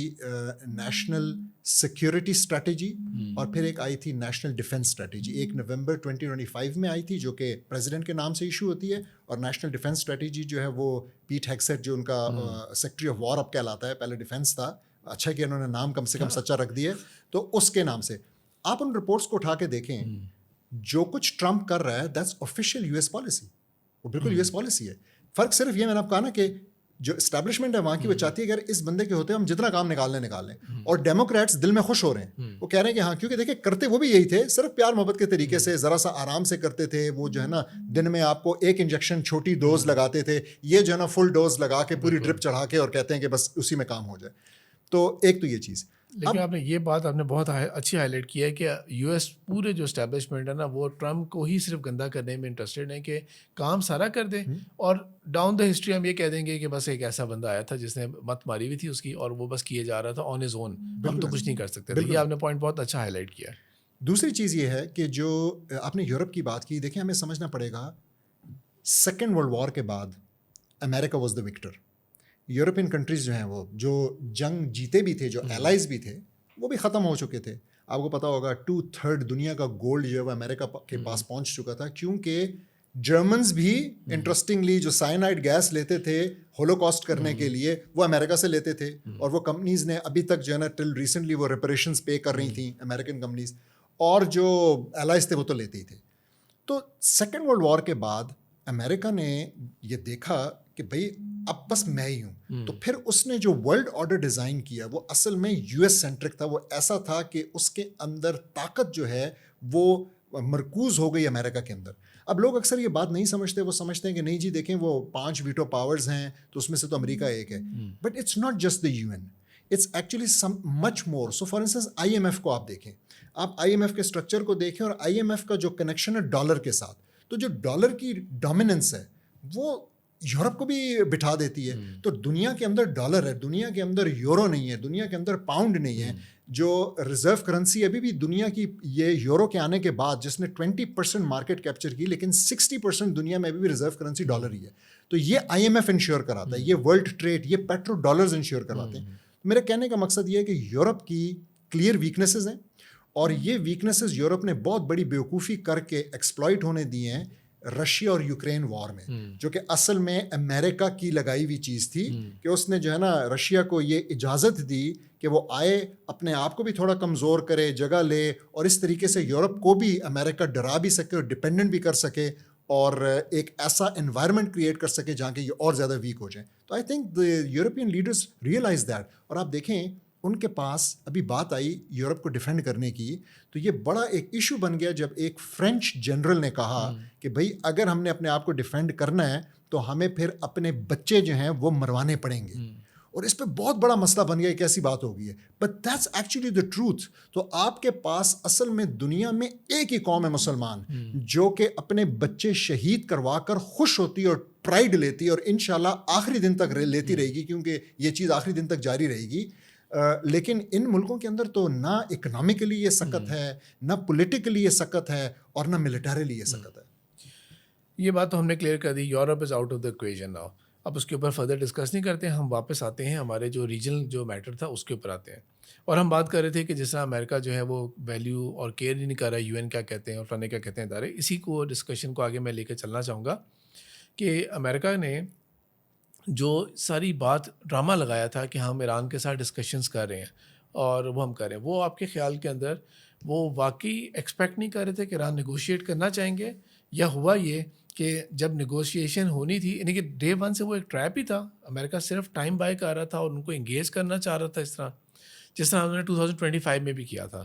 نیشنل سیکیورٹی اسٹریٹجی, اور پھر ایک آئی تھی نیشنل ڈیفینس اسٹریٹجی. ایک نومبر 2025 میں آئی تھی جو کہ پریزیڈنٹ کے نام سے ایشو ہوتی ہے, اور نیشنل ڈیفینس اسٹریٹجی جو ہے وہ پیٹ ہیگسیٹ جو ان کا سیکرٹری آف وار اب کہلاتا ہے, پہلے ڈیفینس تھا, اچھا کہ انہوں نے نام کم سے کم سچا رکھ دیا, تو اس کے نام سے. آپ ان رپورٹس کو اٹھا کے دیکھیں, جو کچھ ٹرمپ کر رہا ہے that's official U S policy, وہ بالکل یو ایس پالیسی ہے. فرق صرف یہ میں نے آپ کہا نا کہ جو اسٹیبلشمنٹ ہے وہاں کی وہ چاہتی ہے کہ اگر اس بندے کے ہوتے ہم جتنا کام نکال لیں, اور ڈیموکریٹس دل میں خوش ہو رہے ہیں, وہ کہہ رہے ہیں کہ ہاں, کیونکہ دیکھیں کرتے وہ بھی یہی تھے, صرف پیار محبت کے طریقے سے ذرا سا آرام سے کرتے تھے. وہ جو ہے نا دن میں آپ کو ایک انجیکشن چھوٹی ڈوز لگاتے تھے, یہ جو ہے نا فل ڈوز لگا کے پوری ڈرپ چڑھا کے اور کہتے ہیں کہ بس اسی میں کام ہو جائے. تو ایک تو یہ چیز. لیکن آپ نے یہ بات آپ نے بہت اچھی ہائی لائٹ کی ہے کہ یو ایس پورے جو اسٹیبلشمنٹ ہے نا, وہ ٹرمپ کو ہی صرف گندا کرنے میں انٹرسٹڈ ہیں کہ کام سارا کر دیں, اور ڈاؤن دا ہسٹری ہم یہ کہہ دیں گے کہ بس ایک ایسا بندہ آیا تھا جس نے مت ماری ہوئی تھی اس کی, اور وہ بس کیے جا رہا تھا آن ہز اون, ہم تو کچھ نہیں کر سکتے تھے. یہ آپ نے پوائنٹ بہت اچھا ہائی لائٹ کیا ہے. دوسری چیز یہ ہے کہ جو آپ نے یورپ کی بات کی, دیکھیں ہمیں سمجھنا پڑے گا, سیکنڈ ورلڈ وار کے بعد امریکہ was the victor. European countries جو ہیں وہ جو جنگ جیتے بھی تھے, جو ایلائز بھی تھے, وہ بھی ختم ہو چکے تھے. آپ کو پتا ہوگا 2/3 دنیا کا گولڈ جو ہے وہ امریکہ کے پاس پہنچ چکا تھا, کیونکہ جرمنز بھی انٹرسٹنگلی جو سائنائڈ گیس لیتے تھے ہولوکاسٹ کرنے کے لیے, وہ امریکہ سے لیتے تھے, اور وہ کمپنیز نے ابھی تک جو ہے نا ٹل ریسنٹلی وہ ریپریشنز پے کر رہی تھیں امریکن کمپنیز, اور جو ایلائز تھے وہ تو لیتے ہی تھے. تو سیکنڈ ورلڈ وار کے بعد امریکہ نے یہ دیکھا کہ بھائی اب بس میں ہی ہوں, تو پھر اس نے جو ورلڈ آرڈر ڈیزائن کیا وہ اصل میں یو ایس سینٹرک تھا. وہ ایسا تھا کہ اس کے اندر طاقت جو ہے وہ مرکوز ہو گئی امریکہ کے اندر. اب لوگ اکثر یہ بات نہیں سمجھتے, وہ سمجھتے ہیں کہ نہیں جی دیکھیں وہ 5 ویٹو پاورز ہیں تو اس میں سے تو امریکہ ایک ہے, but it's not just the UN این, it's actually some much more. So for instance I M F کو آپ دیکھیں, آپ آئی ایم ایف کے اسٹرکچر کو دیکھیں, اور آئی ایم ایف کا جو کنیکشن ہے ڈالر کے ساتھ, تو جو ڈالر کی ڈومیننس ہے وہ یورپ کو بھی بٹھا دیتی ہے. تو دنیا کے اندر ڈالر ہے, دنیا کے اندر یورو نہیں ہے, دنیا کے اندر پاؤنڈ نہیں ہے. جو ریزرو کرنسی ابھی بھی دنیا کی, یہ یورو کے آنے کے بعد جس نے 20% مارکیٹ کیپچر کی, لیکن 60% دنیا میں ابھی بھی ریزرو کرنسی ڈالر ہی ہے. تو یہ IMF انشور کراتا ہے, یہ ورلڈ ٹریڈ, یہ پیٹرو ڈالرز انشور کرواتے ہیں. میرے کہنے کا مقصد یہ ہے کہ یورپ کی کلیئر ویکنیسز ہیں, اور یہ ویکنیسز یورپ نے بہت بڑی بیوقوفی کر کے ایکسپلائٹ ہونے دی ہیں رشیا اور یوکرین وار میں, جو کہ اصل میں امریکہ کی لگائی ہوئی چیز تھی, کہ اس نے جو ہے نا رشیا کو یہ اجازت دی کہ وہ آئے, اپنے آپ کو بھی تھوڑا کمزور کرے, جگہ لے, اور اس طریقے سے یورپ کو بھی امریکہ ڈرا بھی سکے اور ڈپینڈنٹ بھی کر سکے, اور ایک ایسا انوائرمنٹ کریٹ کر سکے جہاں کہ یہ اور زیادہ ویک ہو جائیں. تو I think the European leaders realise that. اور آپ دیکھیں ان کے پاس ابھی بات آئی یورپ کو ڈیفینڈ کرنے کی, تو یہ بڑا ایک ایشو بن گیا جب ایک فرینچ جنرل نے کہا کہ بھائی اگر ہم نے اپنے آپ کو ڈیفینڈ کرنا ہے تو ہمیں پھر اپنے بچے جو ہیں وہ مروانے پڑیں گے. اور اس پہ بہت بڑا مسئلہ بن گیا, ایک ایسی بات ہو گئی ہے. But that's actually the truth. تو آپ کے پاس اصل میں دنیا میں ایک ہی قوم ہے مسلمان, جو کہ اپنے بچے شہید کروا کر خوش ہوتی ہے اور پرائڈ لیتی ہے, اور انشاءاللہ آخری دن تک لیتی رہے گی, کیونکہ یہ چیز آخری دن تک جاری رہے گی. لیکن ان ملکوں کے اندر تو نہ اکنامکلی یہ سکت ہے, نہ پولیٹیکلی یہ سکت ہے, اور نہ ملٹریلی یہ سکت ہے. یہ بات تو ہم نے کلیئر کر دی, Europe is out of the equation now. اب اس کے اوپر فردر ڈسکس نہیں کرتے ہیں, ہم واپس آتے ہیں ہمارے جو ریجنل جو میٹر تھا اس کے اوپر آتے ہیں. اور ہم بات کر رہے تھے کہ جس طرح امریکہ جو ہے وہ ویلیو اور کیئر نہیں کر رہا ہے, UN کیا کہتے ہیں اور فلانے کیا کہتے ہیں ادارے. اسی کو ڈسکشن کو آگے میں لے کے چلنا چاہوں گا کہ امریکہ نے جو ساری بات ڈرامہ لگایا تھا کہ ہم ایران کے ساتھ ڈسکشنز کر رہے ہیں اور وہ ہم کر رہے ہیں, وہ آپ کے خیال کے اندر وہ واقعی ایکسپیکٹ نہیں کر رہے تھے کہ ایران نیگوشیٹ کرنا چاہیں گے, یا ہوا یہ کہ جب نیگوشیشن ہونی تھی, یعنی کہ ڈے ون سے وہ ایک ٹریپ ہی تھا, امریکہ صرف ٹائم بائی کر رہا تھا اور ان کو انگیج کرنا چاہ رہا تھا, اس طرح جس طرح انہوں نے 2025 میں بھی کیا تھا.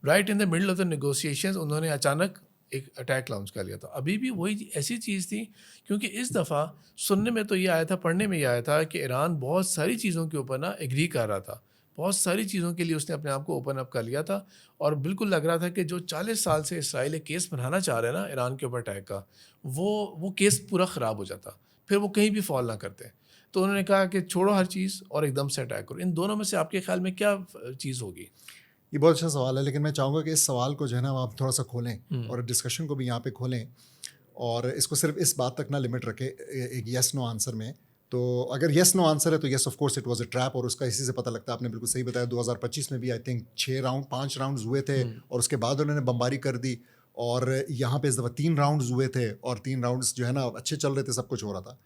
Right in the middle of the negotiations انہوں نے اچانک ایک اٹیک لانچ کر لیا تھا. ابھی بھی وہی ایسی چیز تھی, کیونکہ اس دفعہ سننے میں تو یہ آیا تھا, پڑھنے میں یہ آیا تھا کہ ایران بہت ساری چیزوں کے اوپر نا ایگری کر رہا تھا, بہت ساری چیزوں کے لیے اس نے اپنے آپ کو اوپن اپ کر لیا تھا, اور بالکل لگ رہا تھا کہ جو 40 سال سے اسرائیل ایک کیس بنانا چاہ رہے ہیں نا ایران کے اوپر اٹیک کا, وہ کیس پورا خراب ہو جاتا, پھر وہ کہیں بھی فال نہ کرتے. تو انہوں نے کہا کہ چھوڑو ہر چیز اور ایک دم سے اٹیک کرو. ان دونوں میں سے آپ کے خیال میں کیا چیز ہوگی؟ یہ بہت اچھا سوال ہے, لیکن میں چاہوں گا کہ اس سوال کو جو ہے نا آپ تھوڑا سا کھولیں اور ڈسکشن کو بھی یہاں پہ کھولیں, اور اس کو صرف اس بات تک نہ لمٹ رکھے ایک یس نو آنسر میں. تو اگر یس نو آنسر ہے تو yes of course it was a trap, اور اس کا اسی سے پتہ لگتا ہے. آپ نے بالکل صحیح بتایا, 2025 میں بھی آئی تھنک 5 راؤنڈز ہوئے تھے, اور اس کے بعد انہوں نے بمباری کر دی, اور یہاں پہ اس دفعہ 3 راؤنڈز ہوئے تھے, اور 3 راؤنڈز جو ہے نا اچھے چل رہے تھے, سب کچھ ہو رہا تھا.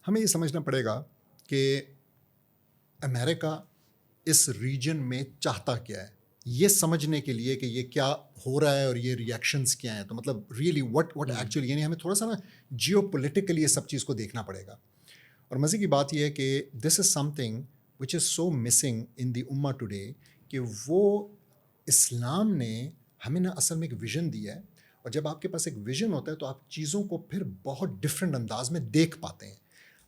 ہمیں یہ سمجھنا پڑے گا کہ امریکہ اس ریجن میں چاہتا کیا ہے, یہ سمجھنے کے لیے کہ یہ کیا ہو رہا ہے اور یہ ریئیکشنز کیا ہیں. تو مطلب ریئلی وٹ ایکچولی, یعنی ہمیں تھوڑا سا نا جیو پولیٹیکلی یہ سب چیز کو دیکھنا پڑے گا. اور مزے کی بات یہ ہے کہ دس از some thing which is so missing in دی امہ ٹوڈے, کہ وہ اسلام نے ہمیں نا اصل میں ایک ویژن دیا ہے, اور جب آپ کے پاس ایک ویژن ہوتا ہے تو آپ چیزوں کو پھر بہت ڈفرینٹ انداز میں دیکھ پاتے ہیں.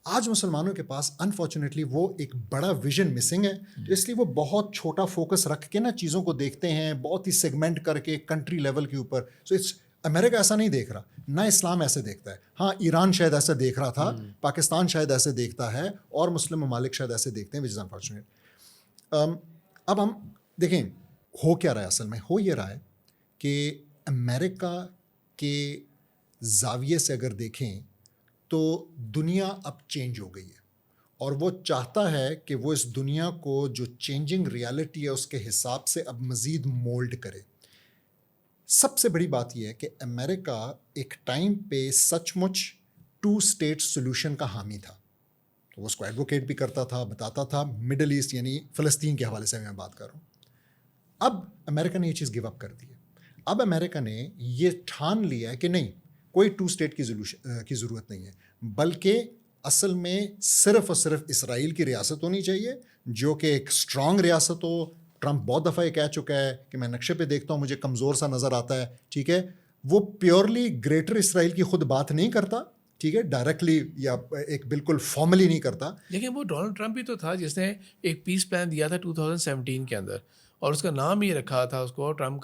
آج مسلمانوں کے پاس انفارچونیٹلی وہ ایک بڑا ویژن مسنگ ہے, تو اس لیے وہ بہت چھوٹا فوکس رکھ کے نا چیزوں کو دیکھتے ہیں, بہت ہی سیگمنٹ کر کے کنٹری لیول کے اوپر. سو اٹس امریکہ ایسا نہیں دیکھ رہا, نہ اسلام ایسے دیکھتا ہے. ہاں ایران شاید ایسا دیکھ رہا تھا, پاکستان شاید ایسے دیکھتا ہے, اور مسلم ممالک شاید ایسے دیکھتے ہیں, وچ از انفارچونیٹ. اب ہم دیکھیں ہو کیا رہا ہے. اصل میں ہو یہ رہا ہے کہ امریکہ کے زاویے سے اگر دیکھیں تو دنیا اب چینج ہو گئی ہے, اور وہ چاہتا ہے کہ وہ اس دنیا کو جو چینجنگ ریالٹی ہے اس کے حساب سے اب مزید مولڈ کرے. سب سے بڑی بات یہ ہے کہ امریکہ ایک ٹائم پہ سچ مچ 2 اسٹیٹ سولوشن کا حامی تھا, تو وہ اس کو ایڈوکیٹ بھی کرتا تھا, بتاتا تھا. مڈل ایسٹ یعنی فلسطین کے حوالے سے میں بات کر رہا ہوں. اب امریکہ نے یہ چیز گیو اپ کر دی ہے. اب امریکہ نے یہ ٹھان لیا ہے کہ نہیں, کوئی 2 اسٹیٹ کی ضرورت نہیں ہے, بلکہ اصل میں صرف اور صرف اسرائیل کی ریاست ہونی چاہیے, جو کہ ایک اسٹرانگ ریاست ہو. ٹرمپ بہت دفعہ یہ کہہ چکا ہے کہ میں نقشے پہ دیکھتا ہوں مجھے کمزور سا نظر آتا ہے, ٹھیک ہے. وہ پیورلی گریٹر اسرائیل کی خود بات نہیں کرتا, ٹھیک ہے, ڈائریکٹلی یا ایک بالکل فارملی نہیں کرتا. لیکن وہ ڈونلڈ ٹرمپ ہی تو تھا جس نے ایک پیس پلان دیا تھا 2017 کے اندر, اور اس کا نام ہی رکھا تھا اس کو ٹرمپ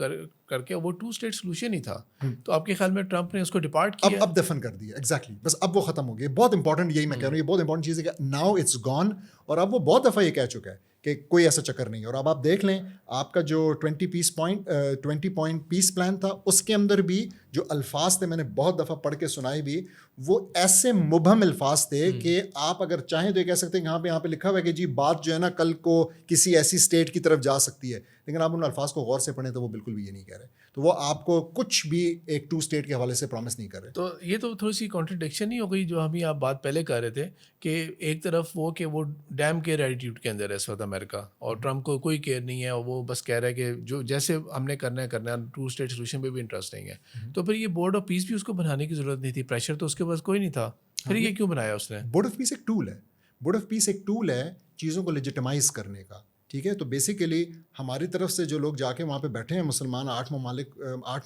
کر کے, وہ 2 اسٹیٹ سولوشن ہی تھا. تو آپ کے خیال میں ٹرمپ نے اس کو ڈپارٹ کیا؟ اب دفن کر دیا. ایگزیکٹلی, بس اب وہ ختم ہو گیا. بہت امپورٹنٹ, یہی میں کہہ رہا ہوں, یہ بہت امپورٹنٹ چیز ہے کہ ناؤ اٹس گون. اور اب وہ بہت دفعہ یہ کہہ چکا ہے کہ کوئی ایسا چکر نہیں. اور اب آپ دیکھ لیں, آپ کا جو 20 پوائنٹ پیس پلان تھا, اس کے اندر بھی جو الفاظ تھے, میں نے بہت دفعہ پڑھ کے سنائے بھی, وہ ایسے مبہم الفاظ تھے کہ آپ اگر چاہیں تو یہ کہہ سکتے ہیں کہ یہاں پہ لکھا ہوا ہے کہ جی بات جو ہے نا کل کو کسی ایسی اسٹیٹ کی طرف جا سکتی ہے, لیکن آپ ان الفاظ کو غور سے پڑھیں تو وہ بالکل بھی یہ نہیں کہہ رہے. تو وہ آپ کو کچھ بھی ایک 2 اسٹیٹ کے حوالے سے پرومس نہیں کر رہے. تو یہ تو تھوڑی سی کانٹرڈکشن ہی ہو گئی جو ہم آپ بات پہلے کر رہے تھے کہ ایک طرف وہ کہ وہ ڈیم کیئر ایٹیٹیوڈ کے اندر ہے اس وقت امریکہ, اور ٹرمپ کو کوئی کیئر نہیں ہے, اور وہ بس کہہ رہا ہے کہ جو جیسے ہم نے کرنا ہے 2 اسٹیٹ سولوشن پہ بھی انٹرسٹ نہیں ہے. تو پھر یہ بورڈ آف پیس بھی اس کو بنانے کی ضرورت نہیں تھی, پریشر تو اس کے پاس کوئی نہیں تھا, پھر یہ کیوں بنایا اس نے؟ بورڈ آف پیس ایک ٹول ہے. بورڈ آف پیس ایک ٹول ہے چیزوں کو لیجیٹمائز کرنے کا. ٹھیک ہے, تو بیسیکلی ہماری طرف سے جو لوگ جا کے وہاں پہ بیٹھے ہیں مسلمان 8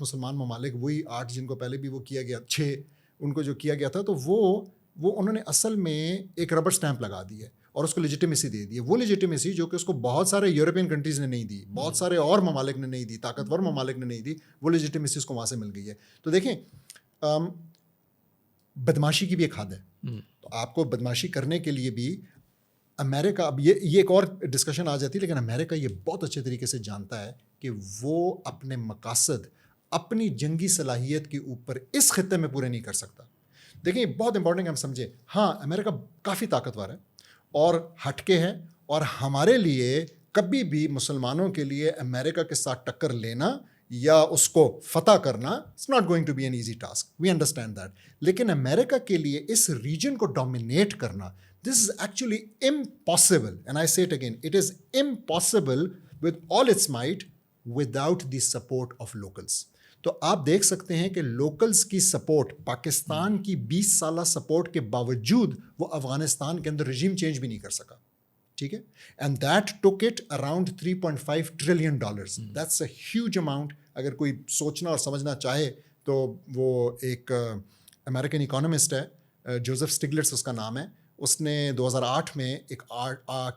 مسلمان ممالک, وہی 8 جن کو پہلے بھی وہ کیا گیا, 6 ان کو جو کیا گیا تھا, تو وہ انہوں نے اصل میں ایک ربر سٹیمپ لگا دی ہے اور اس کو لیجیٹیمیسی دے دی ہے. وہ لیجیٹیمیسی جو کہ اس کو بہت سارے یورپین کنٹریز نے نہیں دی, بہت سارے اور ممالک نے نہیں دی, طاقتور ممالک نے نہیں دی, وہ لیجیٹیمیسی اس کو وہاں سے مل گئی ہے. تو دیکھیں, بدماشی کی بھی ایک حد ہے. تو آپ کو بدماشی کرنے کے لیے بھی امریکہ, اب یہ ایک اور ڈسکشن آ جاتی ہے, لیکن امریکہ یہ بہت اچھے طریقے سے جانتا ہے کہ وہ اپنے مقاصد اپنی جنگی صلاحیت کے اوپر اس خطے میں پورے نہیں کر سکتا. دیکھیں بہت امپورٹنٹ ہم سمجھے, ہاں امریکہ کافی طاقتور ہے اور ہٹ کے ہے, اور ہمارے لیے کبھی بھی مسلمانوں کے لیے امریکہ کے ساتھ ٹکر لینا یا اس کو فتح کرنا it's not going to be an easy task, we understand that. لیکن امریکہ کے لیے اس ریجن کو ڈومینیٹ کرنا, this is actually impossible, and I say it again, it is impossible with all its might without the support of locals. تو آپ دیکھ سکتے ہیں کہ لوکلز کی سپورٹ, پاکستان کی 20 سالہ سپورٹ کے باوجود وہ افغانستان کے اندر رجیم چینج بھی نہیں کر سکا. ٹھیک ہے, and that took it around $3.5 trillion. That's a huge amount. اگر کوئی سوچنا اور سمجھنا چاہے تو وہ ایک امریکن اکانومسٹ ہے, جوزف اسٹگلٹس اس کا نام ہے, اس نے 2008 میں ایک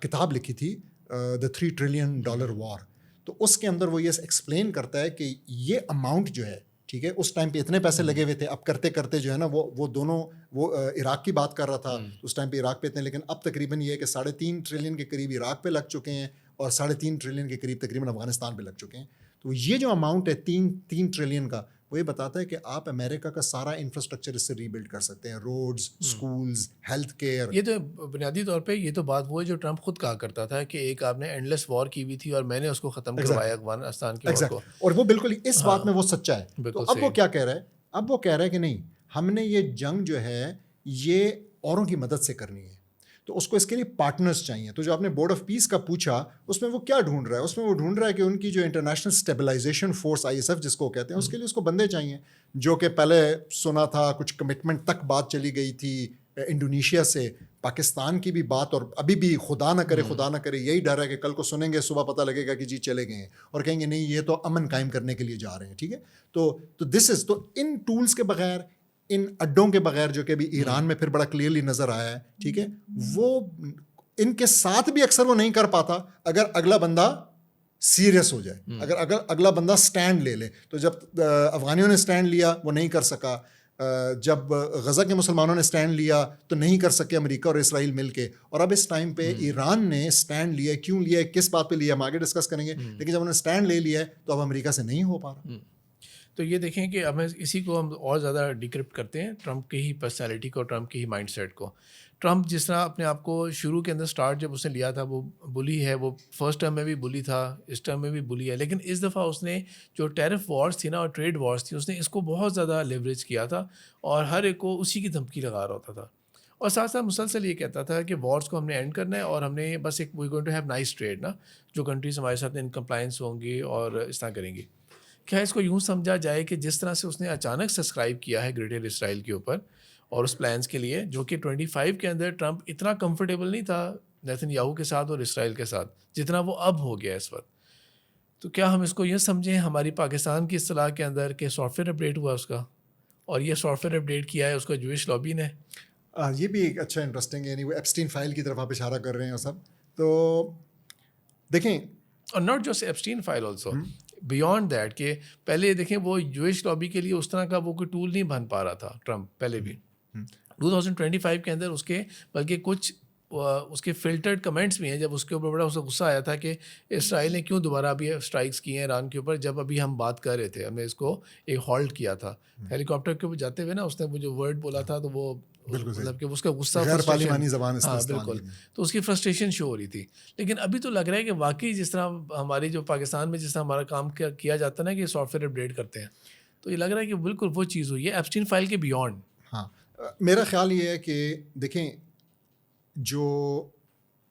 کتاب لکھی تھی دا $3 ٹریلین وار. تو اس کے اندر وہ یہ ایکسپلین کرتا ہے کہ یہ اماؤنٹ جو ہے, ٹھیک ہے, اس ٹائم پہ اتنے پیسے لگے ہوئے تھے, اب کرتے کرتے جو ہے نا وہ دونوں, وہ عراق کی بات کر رہا تھا اس ٹائم پہ عراق پہ اتنے, لیکن اب تقریباً یہ ہے کہ 3.5 ٹریلین کے قریب عراق پہ لگ چکے ہیں اور 3.5 ٹریلین کے قریب تقریباً افغانستان پہ لگ چکے ہیں. تو یہ جو اماؤنٹ ہے 3 ٹریلین کا, وہ یہ بتاتا ہے کہ آپ امریکہ کا سارا انفراسٹرکچر اس سے ری بلڈ کر سکتے ہیں, روڈز, اسکولز, ہیلتھ کیئر. یہ تو بنیادی طور پہ یہ تو بات وہ ہے جو ٹرمپ خود کہا کرتا تھا کہ ایک آپ نے اینڈلیس وار کی ہوئی تھی اور میں نے اس کو ختم کروایا افغانستان کی وار کو, اور وہ بالکل اس بات میں وہ سچا ہے. تو اب وہ کیا کہہ رہا ہے, اب وہ کہہ رہا ہے کہ نہیں, ہم نے یہ جنگ جو ہے یہ اوروں کی مدد سے کرنی ہے, تو اس کو اس کے لیے پارٹنرز چاہیے. تو جو آپ نے بورڈ آف پیس کا پوچھا, اس میں وہ کیا ڈھونڈ رہا ہے, اس میں وہ ڈھونڈ رہا ہے کہ ان کی جو انٹرنیشنل اسٹیبلائزیشن فورس ISF جس کو کہتے ہیں, اس کے لیے اس کو بندے چاہیے, جو کہ پہلے سنا تھا کچھ کمٹمنٹ تک بات چلی گئی تھی انڈونیشیا سے. پاکستان کی بھی بات, اور ابھی بھی خدا نہ کرے یہی ڈر ہے کہ کل کو سنیں گے, صبح پتہ لگے گا کہ جی چلے گئے ہیں, اور کہیں گے نہیں یہ تو امن قائم کرنے کے لیے جا رہے ہیں. ٹھیک ہے, تو دس از, تو ان ٹولز کے بغیر, ان اڈوں کے بغیر, جو کہ ابھی ایران میں پھر بڑا کلیئرلی نظر آیا ہے, ٹھیک ہے, وہ ان کے ساتھ بھی اکثر وہ نہیں کر پاتا اگر اگلا بندہ سیریس ہو جائے, اگر اگلا بندہ سٹینڈ لے لے. تو جب افغانیوں نے سٹینڈ لیا وہ نہیں کر سکا, جب غزہ کے مسلمانوں نے سٹینڈ لیا تو نہیں کر سکے امریکہ اور اسرائیل مل کے, اور اب اس ٹائم پہ ایران نے سٹینڈ لیا. کیوں لیا, کس بات پہ لیا, ہم آگے ڈسکس کریں گے, لیکن جب انہوں نے سٹینڈ لے لیا ہے تو اب امریکہ سے نہیں ہو پا رہا. تو یہ دیکھیں کہ اب اسی کو ہم اور زیادہ ڈیکرپٹ کرتے ہیں, ٹرمپ کی ہی پرسنالٹی کو, ٹرمپ کی ہی مائنڈ سیٹ کو. ٹرمپ جس طرح اپنے آپ کو شروع کے اندر سٹارٹ جب اس نے لیا تھا, وہ بلی ہے, وہ فرسٹ ٹرم میں بھی بلی تھا, اس ٹرم میں بھی بلی ہے, لیکن اس دفعہ اس نے جو ٹیرف وارز تھی نا اور ٹریڈ وارز تھی, اس نے اس کو بہت زیادہ لیوریج کیا تھا اور ہر ایک کو اسی کی دھمکی لگا رہا ہوتا تھا, اور ساتھ ساتھ مسلسل یہ کہتا تھا کہ وارز کو ہم نے اینڈ کرنا ہے اور ہم نے بس ایک we going to have nice trade نا, جو کنٹریز ہمارے ساتھ ان کمپلائنس ہوں گی اور اس طرح کریں گی. کیا اس کو یوں سمجھا جائے کہ جس طرح سے اس نے اچانک سبسکرائب کیا ہے گریٹر اسرائیل کے اوپر اور اس پلانس کے لیے, جو کہ 25 کے اندر ٹرمپ اتنا کمفرٹیبل نہیں تھا نیتن یاہو کے ساتھ اور اسرائیل کے ساتھ جتنا وہ اب ہو گیا اس وقت, تو کیا ہم اس کو یہ سمجھیں ہماری پاکستان کی اصطلاح کے اندر کہ سافٹ ویئر اپڈیٹ ہوا اس کا, اور یہ سافٹ ویئر اپڈیٹ کیا ہے اس کا جوئش لابی نے. یہ بھی ایک اچھا انٹرسٹنگ ہے, یعنی وہ ایپسٹین فائل کی طرف آپ اشارہ کر رہے ہیں اور سب. تو دیکھیں اور not just Epstein file also beyond that کہ پہلے دیکھیں وہ جوئش لابی کے لیے اس طرح کا وہ کوئی ٹول نہیں بن پا رہا تھا ٹرمپ پہلے بھی 2025 کے اندر اس کے بلکہ کچھ اس کے فلٹرڈ کمنٹس بھی ہیں جب اس کے اوپر بڑا اسے غصہ آیا تھا کہ اسرائیل نے کیوں دوبارہ ابھی اسٹرائکس کی ہیں ایران کے اوپر، جب ابھی ہم بات کر رہے تھے ہم نے اس کو ایک ہالٹ کیا تھا ہیلی کاپٹر کے اوپر جاتے ہوئے نا، اس نے وہ جو ورڈ بولا تھا تو وہ مطلب کہ اس کا غصہ غیر پارلیمانی زبان ہاں بالکل، تو اس کی فرسٹریشن شو ہو رہی تھی. لیکن ابھی تو لگ رہا ہے کہ واقعی جس طرح ہماری جو پاکستان میں جس طرح ہمارا کام کیا جاتا ہے نا کہ سافٹ ویئر اپڈیٹ کرتے ہیں، تو یہ لگ رہا ہے کہ بالکل وہ چیز ہوئی ہے ایپسٹین فائل کے بیونڈ. ہاں میرا خیال یہ ہے کہ دیکھیں جو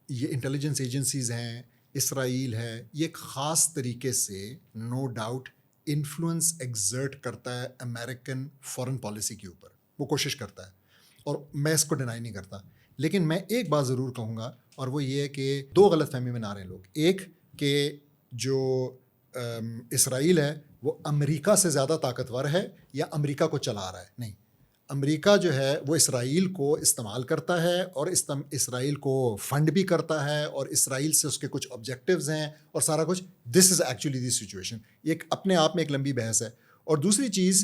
یہ انٹیلیجنس ایجنسیز ہیں، اسرائیل ہے، یہ ایک خاص طریقے سے نو ڈاؤٹ انفلوئنس ایگزرٹ کرتا ہے امریکن فارن پالیسی کے اوپر، وہ کوشش کرتا ہے اور میں اس کو ڈینائی نہیں کرتا. لیکن میں ایک بات ضرور کہوں گا اور وہ یہ ہے کہ دو غلط فہمی میں نہ رہے لوگ. ایک کہ جو اسرائیل ہے وہ امریکہ سے زیادہ طاقتور ہے یا امریکہ کو چلا رہا ہے، نہیں. امریکہ جو ہے وہ اسرائیل کو استعمال کرتا ہے اور اسرائیل کو فنڈ بھی کرتا ہے اور اسرائیل سے اس کے کچھ آبجیکٹیوز ہیں اور سارا کچھ. دس از ایکچولی دی سچویشن. یہ اپنے آپ میں ایک لمبی بحث ہے. اور دوسری چیز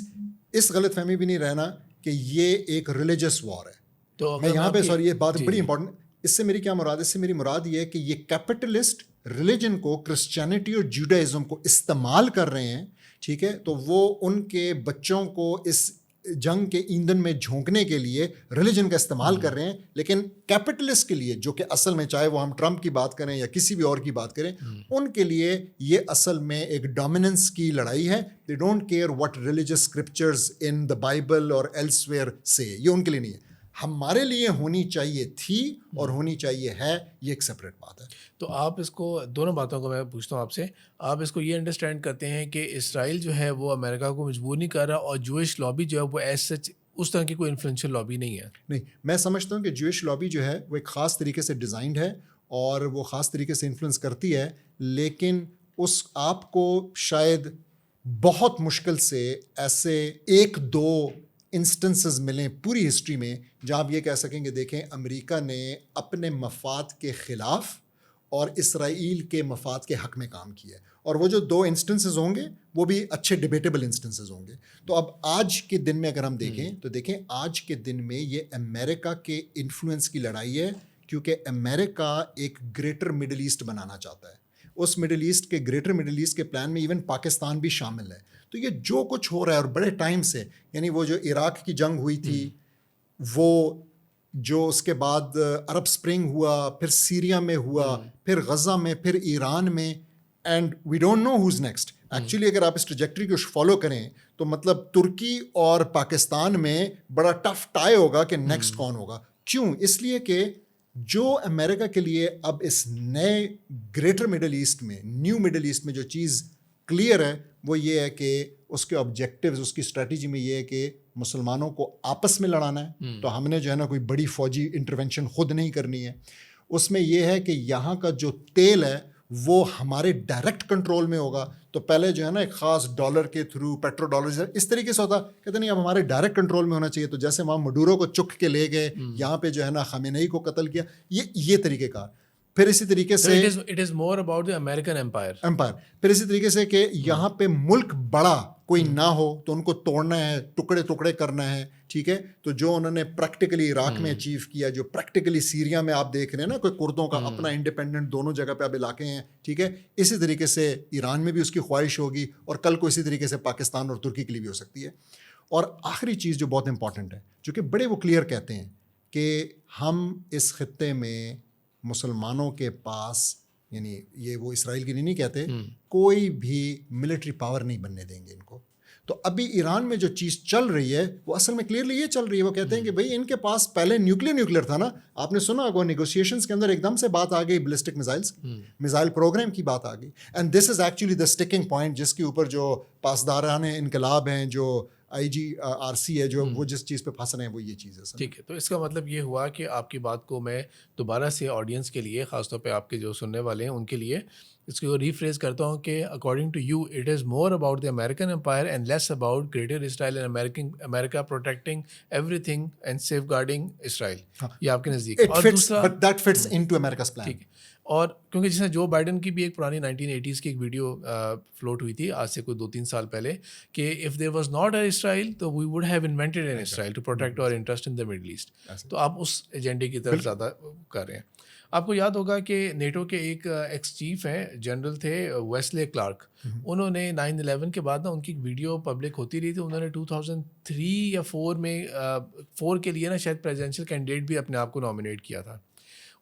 اس غلط فہمی بھی نہیں رہنا کہ یہ ایک ریلیجس وار ہے. تو میں یہاں پہ سوری یہ بات بڑی امپورٹنٹ، اس سے میری کیا مراد ہے؟ اس سے میری مراد یہ ہے کہ یہ کیپٹلسٹ ریلیجن کو، کرسچینٹی اور جوڈائزم کو استعمال کر رہے ہیں، ٹھیک ہے. تو وہ ان کے بچوں کو اس جنگ کے ایندھن میں جھونکنے کے لیے ریلیجن کا استعمال کر رہے ہیں. لیکن کیپٹلسٹ کے لیے، جو کہ اصل میں چاہے وہ ہم ٹرمپ کی بات کریں یا کسی بھی اور کی بات کریں، ان کے لیے یہ اصل میں ایک ڈومیننس کی لڑائی ہے. They don't care what religious scriptures in the Bible اور ایلسویئر سے، یہ ان کے لیے نہیں ہے. ہمارے لیے ہونی چاہیے تھی اور ہونی چاہیے ہے، یہ ایک سپریٹ بات ہے. تو آپ اس کو دونوں باتوں کو میں پوچھتا ہوں آپ سے، آپ اس کو یہ انڈرسٹینڈ کرتے ہیں کہ اسرائیل جو ہے وہ امریکہ کو مجبور نہیں کر رہا اور جوئش لابی جو ہے وہ ایز سچ اس طرح کی کوئی انفلوئنشل لابی نہیں ہے؟ نہیں، میں سمجھتا ہوں کہ جوئش لابی جو ہے وہ ایک خاص طریقے سے ڈیزائنڈ ہے اور وہ خاص طریقے سے انفلوئنس کرتی ہے. لیکن اس آپ کو شاید بہت مشکل سے ایسے ایک دو انسٹنسز ملیں پوری ہسٹری میں جہاں آپ یہ کہہ سکیں کہ دیکھیں امریکہ نے اپنے مفاد کے خلاف اور اسرائیل کے مفاد کے حق میں کام کیا ہے. اور وہ جو دو انسٹنسز ہوں گے وہ بھی اچھے ڈیبیٹیبل انسٹنسز ہوں گے. تو اب آج کے دن میں اگر ہم دیکھیں تو دیکھیں آج کے دن میں یہ امریکہ کے انفلوئنس کی لڑائی ہے، کیونکہ امریکہ ایک گریٹر مڈل ایسٹ بنانا چاہتا ہے. اس مڈل ایسٹ کے گریٹر مڈل ایسٹ کے پلان میں ایون پاکستان بھی شامل ہے. تو یہ جو کچھ ہو رہا ہے اور بڑے ٹائم سے، یعنی وہ جو عراق کی جنگ ہوئی تھی، وہ جو اس کے بعد عرب سپرنگ ہوا، پھر سیریا میں ہوا، پھر غزہ میں، پھر ایران میں، and we don't know who's next. Actually اگر آپ اس ٹریجیکٹری کو فالو کریں تو مطلب ترکی اور پاکستان میں بڑا ٹف ٹائی ہوگا کہ نیکسٹ کون ہوگا. کیوں؟ اس لیے کہ جو امریکہ کے لیے اب اس نئے گریٹر مڈل ایسٹ میں، نیو مڈل ایسٹ میں جو چیز کلیئر ہے وہ یہ ہے کہ اس کے آبجیکٹیوز، اس کی اسٹریٹجی میں یہ ہے کہ مسلمانوں کو آپس میں لڑانا ہے. تو ہم نے جو ہے نا کوئی بڑی فوجی انٹرونشن خود نہیں کرنی ہے. اس میں یہ ہے کہ یہاں کا جو تیل ہے وہ ہمارے ڈائریکٹ کنٹرول میں ہوگا. تو پہلے جو ہے نا ایک خاص ڈالر کے تھرو، پیٹرو ڈالر اس طریقے سے ہوتا، کہتے نہیں اب ہمارے ڈائریکٹ کنٹرول میں ہونا چاہیے. تو جیسے وہاں مڈورو کو چک کے لے گئے، یہاں پہ جو ہے نا خامنئی کو قتل کیا، یہ طریقہ کار. پھر اسی طریقے سے it is more about the American empire. پھر اسی طریقے سے کہ یہاں پہ ملک بڑا کوئی نہ ہو تو ان کو توڑنا ہے، ٹکڑے ٹکڑے کرنا ہے، ٹھیک ہے. تو جو انہوں نے پریکٹیکلی عراق میں اچیو کیا، جو پریکٹیکلی سیریا میں آپ دیکھ رہے ہیں نا، کوئی کردوں کا اپنا انڈیپینڈنٹ دونوں جگہ پہ اب علاقے ہیں، ٹھیک ہے. اسی طریقے سے ایران میں بھی اس کی خواہش ہوگی اور کل کو اسی طریقے سے پاکستان اور ترکی کے لیے بھی ہو سکتی ہے. اور آخری چیز جو بہت امپورٹنٹ ہے، جو کہ بڑے وہ کلیئر کہتے ہیں کہ ہم اس خطے میں مسلمانوں کے پاس، یعنی یہ وہ اسرائیل کی نہیں کہتے، کوئی بھی ملٹری پاور نہیں بننے دیں گے ان کو. تو ابھی ایران میں جو چیز چل رہی ہے وہ اصل میں کلیئرلی یہ چل رہی ہے، وہ کہتے ہیں کہ بھائی ان کے پاس پہلے نیوکلیر تھا نا. آپ نے سنا ہوگا نیگوشیشنز کے اندر ایک دم سے بات آ گئی بیلسٹک میزائل پروگرام کی بات آ گئی. And this is actually the sticking point جس کے اوپر جو پاسداران انقلاب ہیں، جو IGRC ہے، جو وہ جس چیز پہ پھنس رہے ہیں وہ یہ چیز ہے. ٹھیک ہے، تو اس کا مطلب یہ ہوا کہ آپ کی بات کو میں دوبارہ سے آڈینس کے لیے، خاص طور پہ آپ کے جو سننے والے ہیں ان کے لیے اس کو ریفریز کرتا ہوں کہ according to you it is more about the American empire and less about greater Israel and America protecting everything and safeguarding Israel. یہ آپ کے نزدیک ہے. اور دوسرا but that fits into America's plan. ٹھیک ہے. اور کیونکہ جس طرح جو بائیڈن کی بھی ایک پرانی 1980s کی ایک ویڈیو فلوٹ ہوئی تھی آج سے کوئی 2-3 سال پہلے کہ if there was not a Israel تو we would have invented an Israel to protect our interest in the Middle East. تو آپ اس ایجنڈے کی طرف زیادہ کر رہے ہیں. آپ کو یاد ہوگا کہ نیٹو کے ایک ایکس چیف ہیں جنرل تھے ویسلے کلارک. انہوں نے 9/11 کے بعد نا ان کی ایک ویڈیو پبلک ہوتی رہی تھی. انہوں نے 2003 یا 4 میں 4 کے لیے نا شاید پریزیڈنشیل کینڈیڈیٹ بھی اپنے آپ کو نامینیٹ کیا تھا.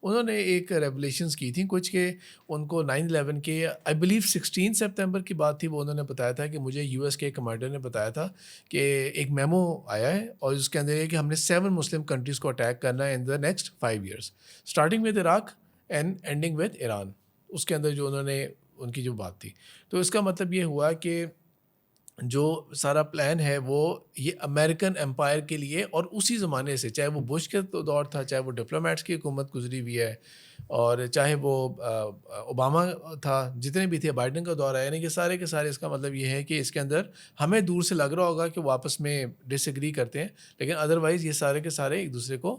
انہوں نے ایک ریولیشنز کی تھیں کچھ کہ ان کو 9/11 کے آئی بلیو 16 سپتمبر کی بات تھی. وہ انہوں نے بتایا تھا کہ مجھے یو ایس کے کمانڈر نے بتایا تھا کہ ایک میمو آیا ہے اور اس کے اندر یہ کہ ہم نے 7 مسلم کنٹریز کو اٹیک کرنا ہے in the next 5 years starting with Iraq and ending with Iran. اس کے اندر جو انہوں نے ان کی جو بات تھی. تو اس کا مطلب یہ ہوا کہ جو سارا پلان ہے وہ یہ امریکن امپائر کے لیے اور اسی زمانے سے چاہے وہ بش کے دور تھا چاہے وہ ڈپلومیٹس کی حکومت گزری ہوئی ہے اور چاہے وہ اوباما تھا جتنے بھی تھے بائیڈن کا دور آیا یعنی کہ سارے کے سارے اس کا مطلب یہ ہے کہ اس کے اندر ہمیں دور سے لگ رہا ہوگا کہ وہ آپس میں ڈس ایگری کرتے ہیں لیکن ادروائز یہ سارے کے سارے ایک دوسرے کو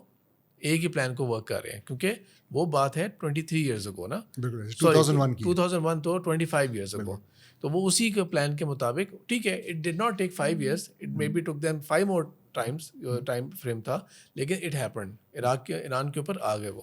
ایک ہی پلان کو ورک کر رہے ہیں کیونکہ وہ بات ہے 23 ایئرز اگو نا 2001 تو 25 ایئرز اگو. تو وہ اسی کے پلان کے مطابق ٹھیک ہے it did not take 5 years it may be took them 5 more times time frame تھا لیکن اٹ ہیپنڈ. عراق کے ایران کے اوپر آ گئے وہ.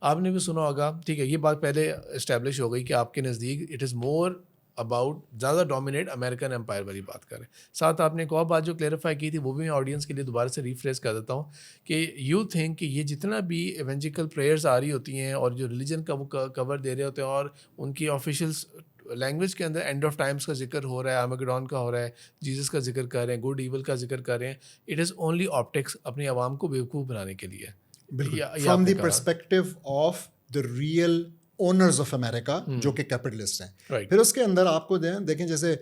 آپ نے بھی سنا ہوگا ٹھیک ہے یہ بات پہلے اسٹیبلش ہو گئی کہ آپ کے نزدیک اٹ از مور اباؤٹ زیادہ ڈومینیٹ امریکن امپائر والی بات کریں. ساتھ آپ نے ایک اور بات جو کلیئرفائی کی تھی وہ بھی میں آڈینس کے لیے دوبارہ سے ریفریش کر دیتا ہوں کہ یو تھنک کہ یہ جتنا بھی ایونجیکل پریئرز آ رہی ہوتی ہیں اور جو ریلیجن کا وہ کور دے رہے ہوتے ہیں اور ان کی آفیشیلس لینگویج کے اندر اینڈ آف ٹائمس کا ذکر ہو رہا ہے آرمیگیڈون کا ہو رہا ہے جیزس کا ذکر کر رہے ہیں گڈ ایول کا ذکر کر رہے ہیں اٹ از اونلی آپٹکس اپنی عوام کو بیوقوف بنانے کے لیے. From the perspective of the real owners of America جو کہ کیپٹلسٹ ہیں. پھر اس کے اندر آپ کو دیکھیں جیسے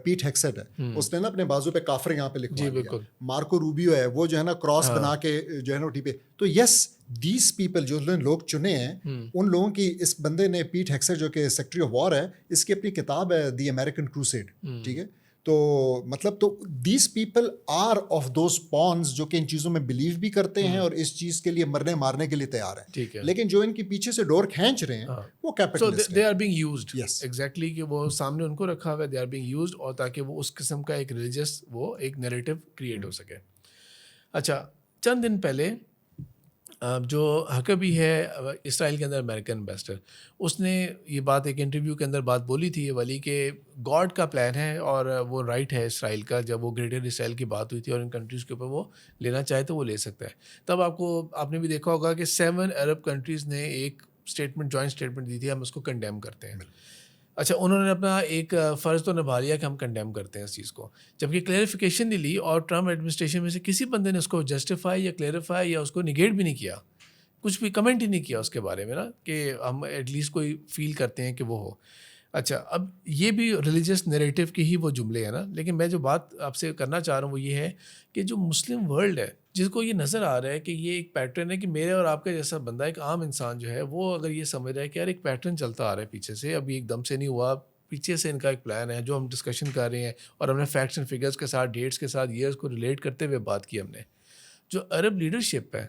پیٹ ہیکسٹ ہے اس نے نا اپنے بازو پہ کافر یہاں پہ لکھوا دیا. مارکو روبیو ہے وہ جو ہے نا کراس بنا کے جو ہے نا ٹی پہ. تو یس دیز پیپل جو لوگ چنے ہیں ان لوگوں کی اس بندے نے پیٹ ہیکسٹ جو کہ سیکٹری آف وار ہے اس کی اپنی کتاب ہے دی امریکن کروسیڈ. ٹھیک ہے تو مطلب تو these people are of those pawns جو کہ ان چیزوں میں بلیو بھی کرتے ہیں اور اس چیز کے لیے مرنے مارنے کے لیے تیار ہیں. لیکن جو ان کے پیچھے سے ڈور کھینچ رہے ہیں وہ کیپٹلسٹ ہیں. They are being used exactly کہ وہ سامنے ان کو رکھا ہوا ہے دے آر بینگ یوزڈ اور تاکہ وہ اس قسم کا ایک ریلیجس وہ ایک نیریٹو کریٹ ہو سکے. اچھا چند دن پہلے جو حکبی ہے اسرائیل کے اندر امریکن امبیسڈر اس نے یہ بات ایک انٹرویو کے اندر بات بولی تھی یہ والی کہ گاڈ کا پلان ہے اور وہ رائٹ ہے اسرائیل کا. جب وہ گریٹر اسرائیل کی بات ہوئی تھی اور ان کنٹریز کے اوپر وہ لینا چاہے تو وہ لے سکتا ہے. تب آپ نے بھی دیکھا ہوگا کہ 7 عرب کنٹریز نے ایک اسٹیٹمنٹ جوائنٹ اسٹیٹمنٹ دی تھی ہم اس کو کنڈیم کرتے ہیں. اچھا انہوں نے اپنا ایک فرض تو نبھا لیا کہ ہم کنڈیم کرتے ہیں اس چیز کو جبکہ کلیئرفیکیشن نہیں لی اور ٹرمپ ایڈمنسٹریشن میں سے کسی بندے نے اس کو جسٹیفائی یا کلیئرفائی یا اس کو نگیٹ بھی نہیں کیا کچھ بھی کمنٹ ہی نہیں کیا اس کے بارے میں نا کہ ہم ایٹ لیسٹ کوئی فیل کرتے ہیں کہ وہ ہو. اچھا اب یہ بھی ریلیجس نیریٹو کی ہی وہ جملے ہیں نا لیکن میں جو بات آپ سے کرنا چاہ رہا ہوں وہ یہ ہے کہ جو مسلم ورلڈ ہے جس کو یہ نظر آ رہا ہے کہ یہ ایک پیٹرن ہے کہ میرے اور آپ کا جیسا بندہ ایک عام انسان جو ہے وہ اگر یہ سمجھ رہا ہے کہ یار ایک پیٹرن چلتا آ رہا ہے پیچھے سے ابھی ایک دم سے نہیں ہوا پیچھے سے ان کا ایک پلان ہے جو ہم ڈسکشن کر رہے ہیں اور ہم نے فیکٹس اینڈ فگرس کے ساتھ ڈیٹس کے ساتھ ایئرس کو ریلیٹ کرتے ہوئے بات کی. ہم نے جو عرب لیڈرشپ ہے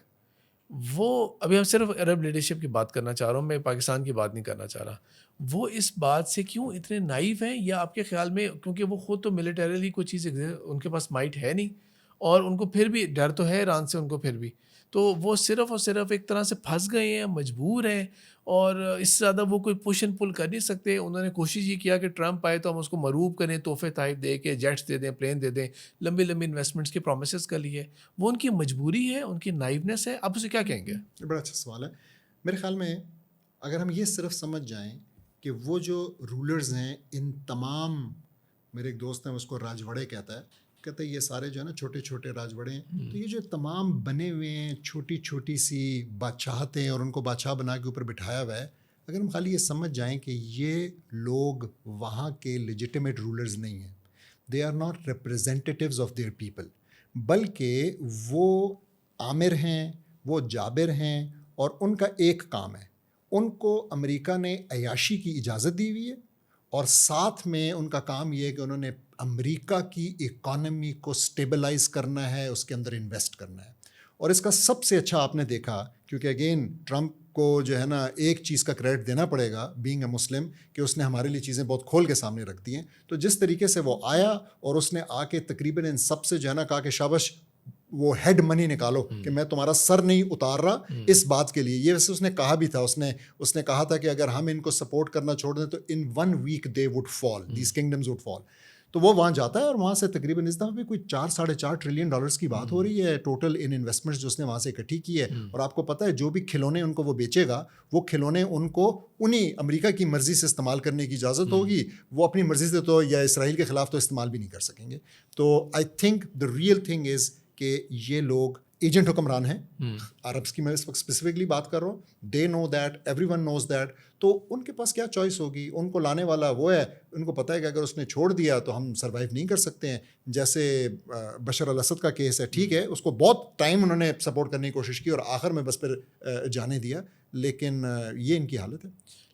وہ ابھی ہم صرف عرب لیڈرشپ کی بات کرنا چاہ رہا ہوں میں پاکستان کی بات نہیں کرنا چاہ رہا. وہ اس بات سے کیوں اتنے نائیو ہیں یا آپ کے خیال میں کیونکہ وہ خود تو ملیٹریلی کوئی چیز ان کے پاس مائٹ ہے نہیں اور ان کو پھر بھی ڈر تو ہے ایران سے ان کو پھر بھی تو وہ صرف اور صرف ایک طرح سے پھنس گئے ہیں مجبور ہیں اور اس سے زیادہ وہ کوئی پش اینڈ پل کر نہیں سکتے. انہوں نے کوشش یہ کیا کہ ٹرمپ آئے تو ہم اس کو مروب کریں تحفے تحائف دے کے جیٹس دے دیں پلین دے دیں لمبی انویسٹمنٹس کی پرومسز کر لیے. وہ ان کی مجبوری ہے ان کی نائیونیس ہے. آپ اسے کیا کہیں گے؟ بڑا اچھا سوال ہے. میرے خیال میں اگر ہم یہ صرف سمجھ جائیں کہ وہ جو رولرز ہیں ان تمام میرے ایک دوست ہیں اس کو راجوڑے کہتا ہے یہ سارے جو ہے نا چھوٹے چھوٹے راجوڑے ہیں تو یہ جو تمام بنے ہوئے ہیں چھوٹی چھوٹی سی بادشاہتیں اور ان کو بادشاہ بنا کے اوپر بٹھایا ہوا ہے. اگر ہم خالی یہ سمجھ جائیں کہ یہ لوگ وہاں کے لیجیٹمیٹ رولرز نہیں ہیں they are not representatives of their people بلکہ وہ عامر ہیں وہ جابر ہیں اور ان کا ایک کام ہے ان کو امریکہ نے عیاشی کی اجازت دی ہوئی ہے اور ساتھ میں ان کا کام یہ ہے کہ انہوں نے امریکہ کی اکانومی کو سٹیبلائز کرنا ہے, اس کے اندر انویسٹ کرنا ہے. اور اس کا سب سے اچھا آپ نے دیکھا, کیونکہ اگین ٹرمپ کو جو ہے نا ایک چیز کا کریڈٹ دینا پڑے گا بینگ اے مسلم, کہ اس نے ہمارے لیے چیزیں بہت کھول کے سامنے رکھ دی ہیں. تو جس طریقے سے وہ آیا اور اس نے آ کے تقریباً ان سب سے جو ہے نا کہا کہ شابش وہ ہیڈ منی نکالو, کہ میں تمہارا سر نہیں اتار رہا اس بات کے لیے. یہ ویسے اس نے کہا بھی تھا, اس نے کہا تھا کہ اگر ہم ان کو سپورٹ کرنا چھوڑ دیں تو ان 1 week they would fall, these kingdoms would fall. تو وہ وہاں جاتا ہے اور وہاں سے تقریباً اس دفعہ بھی کوئی 4-4.5 ٹریلین ڈالرز کی بات ہو رہی ہے ٹوٹل ان انویسٹمنٹس جو اس نے وہاں سے اکٹھی کی ہے. اور آپ کو پتہ ہے جو بھی کھلونے ان کو وہ بیچے گا, وہ کھلونے ان کو انہی امریکہ کی مرضی سے استعمال کرنے کی اجازت ہوگی, وہ اپنی مرضی سے تو یا اسرائیل کے خلاف تو استعمال بھی نہیں کر سکیں گے. تو I think the real thing is کہ یہ لوگ ایجنٹ حکمران ہیں. عربس کی میں اس وقت اسپیسیفکلی بات کر رہا ہوں. They know that, everyone knows that. تو ان کے پاس کیا چوائس ہوگی, ان کو لانے والا وہ ہے, ان کو پتہ ہے کہ اگر اس نے چھوڑ دیا تو ہم سروائیو نہیں کر سکتے ہیں. جیسے بشر الاسد کا کیس ہے, ٹھیک ہے اس کو بہت ٹائم انہوں نے سپورٹ کرنے کی کوشش کی اور آخر میں بس پھر جانے دیا, لیکن یہ ان کی حالت ہے.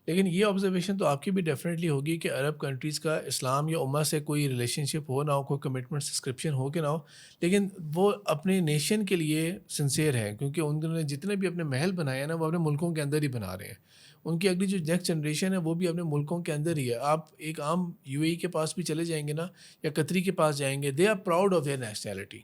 لیکن یہ آبزرویشن تو آپ کی بھی ڈیفینیٹلی ہوگی کہ عرب کنٹریز کا اسلام یا امہ سے کوئی ریلیشن شپ ہو نہ ہو, کوئی کمٹمنٹ سبسکرپشن ہو کہ نہ ہو, لیکن وہ اپنے نیشن کے لیے سنسیئر ہیں, کیونکہ انہوں نے جتنے بھی اپنے محل بنائے ہیں نا وہ اپنے ملکوں کے اندر ہی بنا رہے ہیں. ان کی اگلی جو نیکسٹ جنریشن ہے وہ بھی اپنے ملکوں کے اندر ہی ہے. آپ ایک عام UAE کے پاس بھی چلے جائیں گے نا, یا قطری کے پاس جائیں گے, they are proud of their nationality.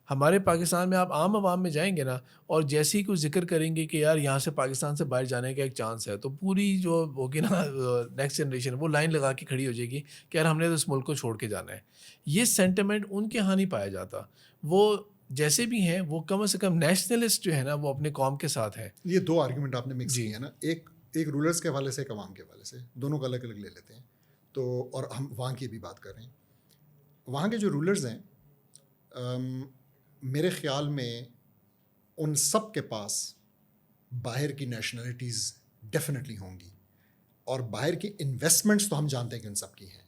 ہمارے پاکستان میں آپ عام عوام میں جائیں گے نا, اور جیسے ہی کوئی ذکر کریں گے کہ یار یہاں سے پاکستان سے باہر جانے کا ایک چانس ہے, تو پوری جو ہوگی نا نیکسٹ جنریشن وہ لائن لگا کے کھڑی ہو جائے گی کہ یار ہم نے تو اس ملک کو چھوڑ کے جانا ہے. یہ سینٹیمنٹ ان کے ہاں نہیں پایا جاتا. وہ جیسے بھی ہیں وہ کم سے کم نیشنلسٹ جو ہے نا وہ اپنے قوم کے ساتھ ہیں. یہ دو آرگیومنٹ آپ نے مکس کیے ہیں نا, ایک رولرز کے حوالے سے, ایک عوام کے حوالے سے, دونوں کو الگ الگ لے لیتے ہیں. تو اور ہم وہاں کی بھی بات کر رہے ہیں. وہاں کے جو رولرز ہیں میرے خیال میں ان سب کے پاس باہر کی نیشنلٹیز ڈیفینیٹلی ہوں گی, اور باہر کی انویسٹمنٹس تو ہم جانتے ہیں کہ ان سب کی ہیں.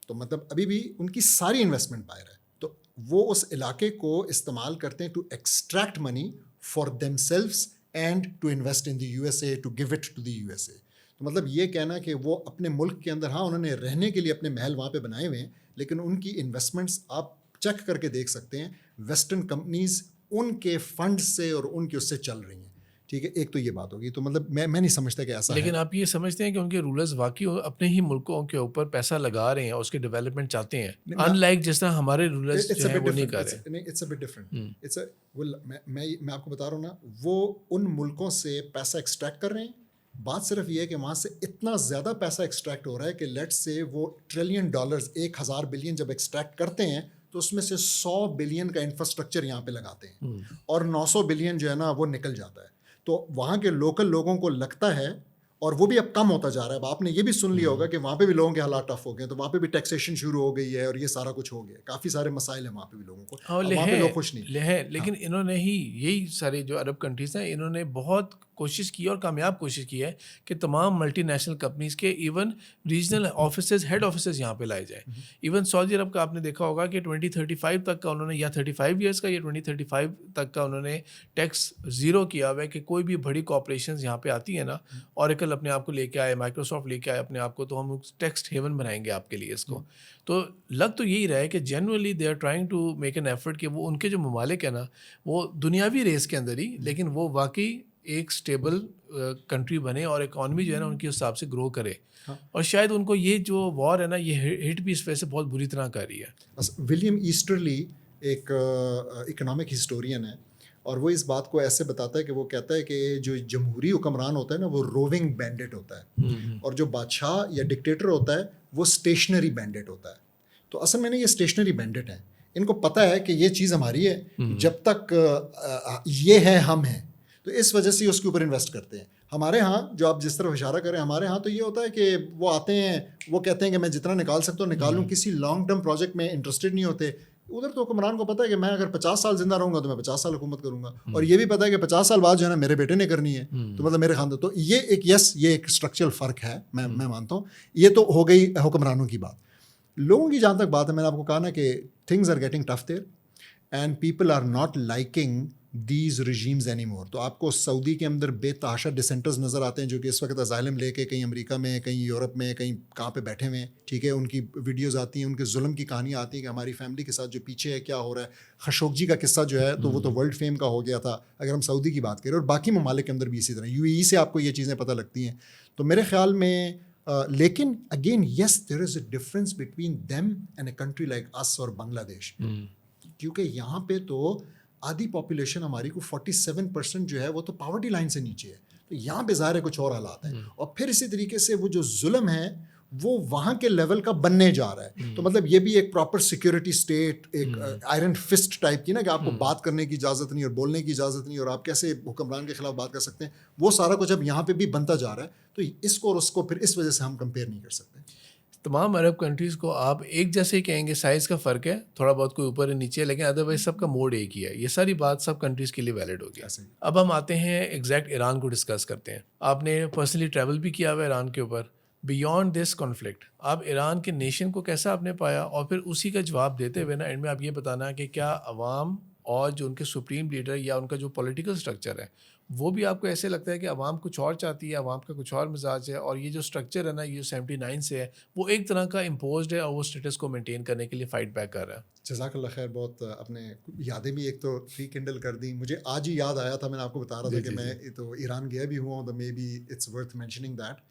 تو مطلب ابھی بھی ان کی ساری انویسٹمنٹ باہر ہے, تو وہ اس علاقے کو استعمال کرتے ہیں to extract money for themselves and to invest in the USA, to give it to the USA. تو مطلب یہ کہنا کہ وہ اپنے ملک کے اندر, ہاں انہوں نے رہنے کے لیے اپنے محل وہاں پہ بنائے ہوئے ہیں, لیکن ان کی انویسٹمنٹس آپ چیک کر کے دیکھ سکتے ہیں, ویسٹرن کمپنیز ان کے فنڈ سے اور ان کے اس سے چل رہی ہیں. ٹھیک ہے, ایک تو یہ بات ہوگی. تو مطلب میں نہیں سمجھتا کہ ایسا ہے. لیکن آپ یہ سمجھتے ہیں کہ ان کے رولرز واقعی اپنے ہی ملکوں کے اوپر پیسہ لگا رہے ہیں, اس کے ڈیولپمنٹ چاہتے ہیں, ان لائک جس طرح ہمارے رولرز جو ہیں وہ نہیں کر رہے. نہیں, اٹس اے بٹ ڈفرنٹ. میں آپ کو بتا رہا ہوں نا, وہ ان ملکوں سے پیسہ ایکسٹریکٹ کر رہے ہیں. بات صرف یہ ہے کہ وہاں سے اتنا زیادہ پیسہ ایکسٹریکٹ ہو رہا ہے کہ لیٹ سے وہ $1 ٹریلین 1000 بلین جب ایکسٹریکٹ کرتے ہیں تو اس میں سے 100 بلین کا انفراسٹرکچر یہاں پہ لگاتے ہیں, اور 900 بلین جو ہے نا وہ نکل جاتا ہے. تو وہاں کے لوکل لوگوں کو لگتا ہے, اور وہ بھی اب کم ہوتا جا رہا ہے. اب آپ نے یہ بھی سن لیا ہوگا کہ وہاں پہ بھی لوگوں کے حالات ٹف ہو گئے, تو وہاں پہ بھی ٹیکسیشن شروع ہو گئی ہے, اور یہ سارا کچھ ہو گیا. کافی سارے مسائل ہیں وہاں پہ بھی لوگوں کو, وہاں پہ لوگ خوش نہیں. لیکن انہوں نے ہی یہی سارے جو عرب کنٹریز ہیں, انہوں نے بہت کوشش کی اور کامیاب کوشش کی ہے کہ تمام ملٹی نیشنل کمپنیز کے even regional offices, head offices یہاں پہ لائے جائیں. ایون سعودی عرب کا آپ نے دیکھا ہوگا کہ 2035 تک کا انہوں نے, یا 35 ایئرس کا یا 2035 تک کا انہوں نے ٹیکس زیرو کیا ہوا ہے کہ کوئی بھی بڑی کارپوریشنز یہاں پہ آتی ہیں نا, اوریکل اپنے آپ کو لے کے آئے, مائکروسافٹ لے کے آئے اپنے آپ کو, تو ہم ٹیکس ہیون بنائیں گے آپ کے لیے اس کو. تو لگ تو یہی رہا ہے کہ generally they are trying to make an effort کہ وہ ان کے جو ممالک ہیں نا وہ دنیاوی ریس کے اندر ہی, لیکن وہ واقعی ایک اسٹیبل کنٹری بنے اور اکانومی جو ہے نا ان کے حساب سے گرو کرے. اور شاید ان کو یہ جو وار ہے نا یہ ہٹ بھی اس وجہ سے بہت بری طرح کر رہی ہے. ولیم ایسٹرلی ایک اکنامک ہسٹورین ہے, اور وہ اس بات کو ایسے بتاتا ہے کہ وہ کہتا ہے کہ جو جمہوری حکمران ہوتا ہے نا وہ روونگ بینڈٹ ہوتا ہے, اور جو بادشاہ یا ڈکٹیٹر ہوتا ہے وہ اسٹیشنری بینڈٹ ہوتا ہے. تو اصل میں نے یہ اسٹیشنری بینڈٹ ہیں, ان کو پتہ ہے کہ یہ چیز ہماری ہے, جب تک یہ ہے ہم ہیں, تو اس وجہ سے اس کے اوپر انویسٹ کرتے ہیں. ہمارے ہاں جو آپ جس طرف اشارہ کریں, ہمارے ہاں تو یہ ہوتا ہے کہ وہ آتے ہیں, وہ کہتے ہیں کہ میں جتنا نکال سکتا ہوں نکال لوں, کسی لانگ ٹرم پروجیکٹ میں انٹرسٹڈ نہیں ہوتے. ادھر تو حکمران کو پتہ ہے کہ میں اگر 50 سال زندہ رہوں گا تو میں 50 سال حکومت کروں گا, اور یہ بھی پتہ ہے کہ 50 سال بعد جو ہے نا میرے بیٹے نے کرنی ہے, تو مطلب میرے خاندان. تو یہ ایک یہ ایک اسٹرکچرل فرق ہے, میں مانتا ہوں. یہ تو ہو گئی حکمرانوں کی بات. لوگوں کی جہاں تک بات ہے, میں نے آپ کو کہا نا کہ things are getting tough there, and people are not liking these regimes anymore. تو آپ کو سعودی کے اندر بے تحاشا ڈسینٹرز نظر آتے ہیں جو کہ اس وقت اسائلم لے کے کہیں امریکہ میں، کہیں یورپ میں، کہیں کہاں پہ بیٹھے ہوئے ہیں، ٹھیک ہے. ان کی ویڈیوز آتی ہیں، ان کے ظلم کی کہانیاں آتی ہیں کہ ہماری فیملی کے ساتھ جو پیچھے ہے کیا ہو رہا ہے. خشوگی کا قصہ جو ہے تو وہ تو ورلڈ فیم کا ہو گیا تھا اگر ہم سعودی کی بات کریں، اور باقی ممالک کے اندر بھی اسی طرح. UAE سے آپ کو یہ چیزیں پتہ لگتی ہیں. تو میرے خیال میں لیکن again yes there is a difference between them and a country like اس اور بنگلہ دیش، کیونکہ یہاں پہ تو آدھی پاپولیشن ہماری کو 47% جو ہے وہ تو پاورٹی لائن سے نیچے ہے. تو یہاں پہ ظاہر ہے کچھ اور حالات ہیں. اور پھر اسی طریقے سے وہ جو ظلم ہے وہ وہاں کے لیول کا بننے جا رہا ہے. تو مطلب یہ بھی ایک پراپر سیکورٹی اسٹیٹ، ایک آئرن فسٹ ٹائپ کی نا کہ آپ کو بات کرنے کی اجازت نہیں اور بولنے کی اجازت نہیں اور آپ کیسے حکمران کے خلاف بات کر سکتے ہیں، وہ سارا کچھ اب یہاں پہ بھی بنتا جا رہا ہے. تو اس کو اور اس کو پھر اس وجہ سے ہم کمپیئر نہیں کر سکتے. تمام عرب کنٹریز کو آپ ایک جیسے ہی کہیں گے، سائز کا فرق ہے تھوڑا بہت، کوئی اوپر ہے نیچے، لیکن ادروائز سب کا موڈ ایک ہی ہے. یہ ساری بات سب کنٹریز کے لیے ویلڈ ہوگی. اب ہم آتے ہیں ایگزیکٹ ایران کو ڈسکس کرتے ہیں. آپ نے پرسنلی ٹریول بھی کیا ہوا ہے ایران کے اوپر. بیانڈ دس کانفلکٹ آپ ایران کے نیشن کو کیسا آپ نے پایا، اور پھر اسی کا جواب دیتے ہوئے نا اینڈ میں آپ یہ بتانا کہ کیا عوام اور جو ان کے سپریم لیڈر یا ان کا جو پولیٹیکل اسٹرکچر ہے وہ بھی آپ کو ایسے لگتا ہے کہ عوام کچھ اور چاہتی ہے، عوام کا کچھ اور مزاج ہے، اور یہ جو اسٹرکچر ہے نا یہ 79 سے ہے وہ ایک طرح کا امپوزڈ ہے اور وہ اسٹیٹس کو مینٹین کرنے کے لیے فائٹ بیک کر رہا ہے. جزاک اللہ خیر. بہت اپنے یادیں بھی ایک تو ریکنڈل کر دیں. مجھے آج ہی یاد آیا تھا، میں نے آپ کو بتا رہا تھا کہ میں تو ایران گیا بھی ہوا ہوں، تو may be it's worth mentioning that.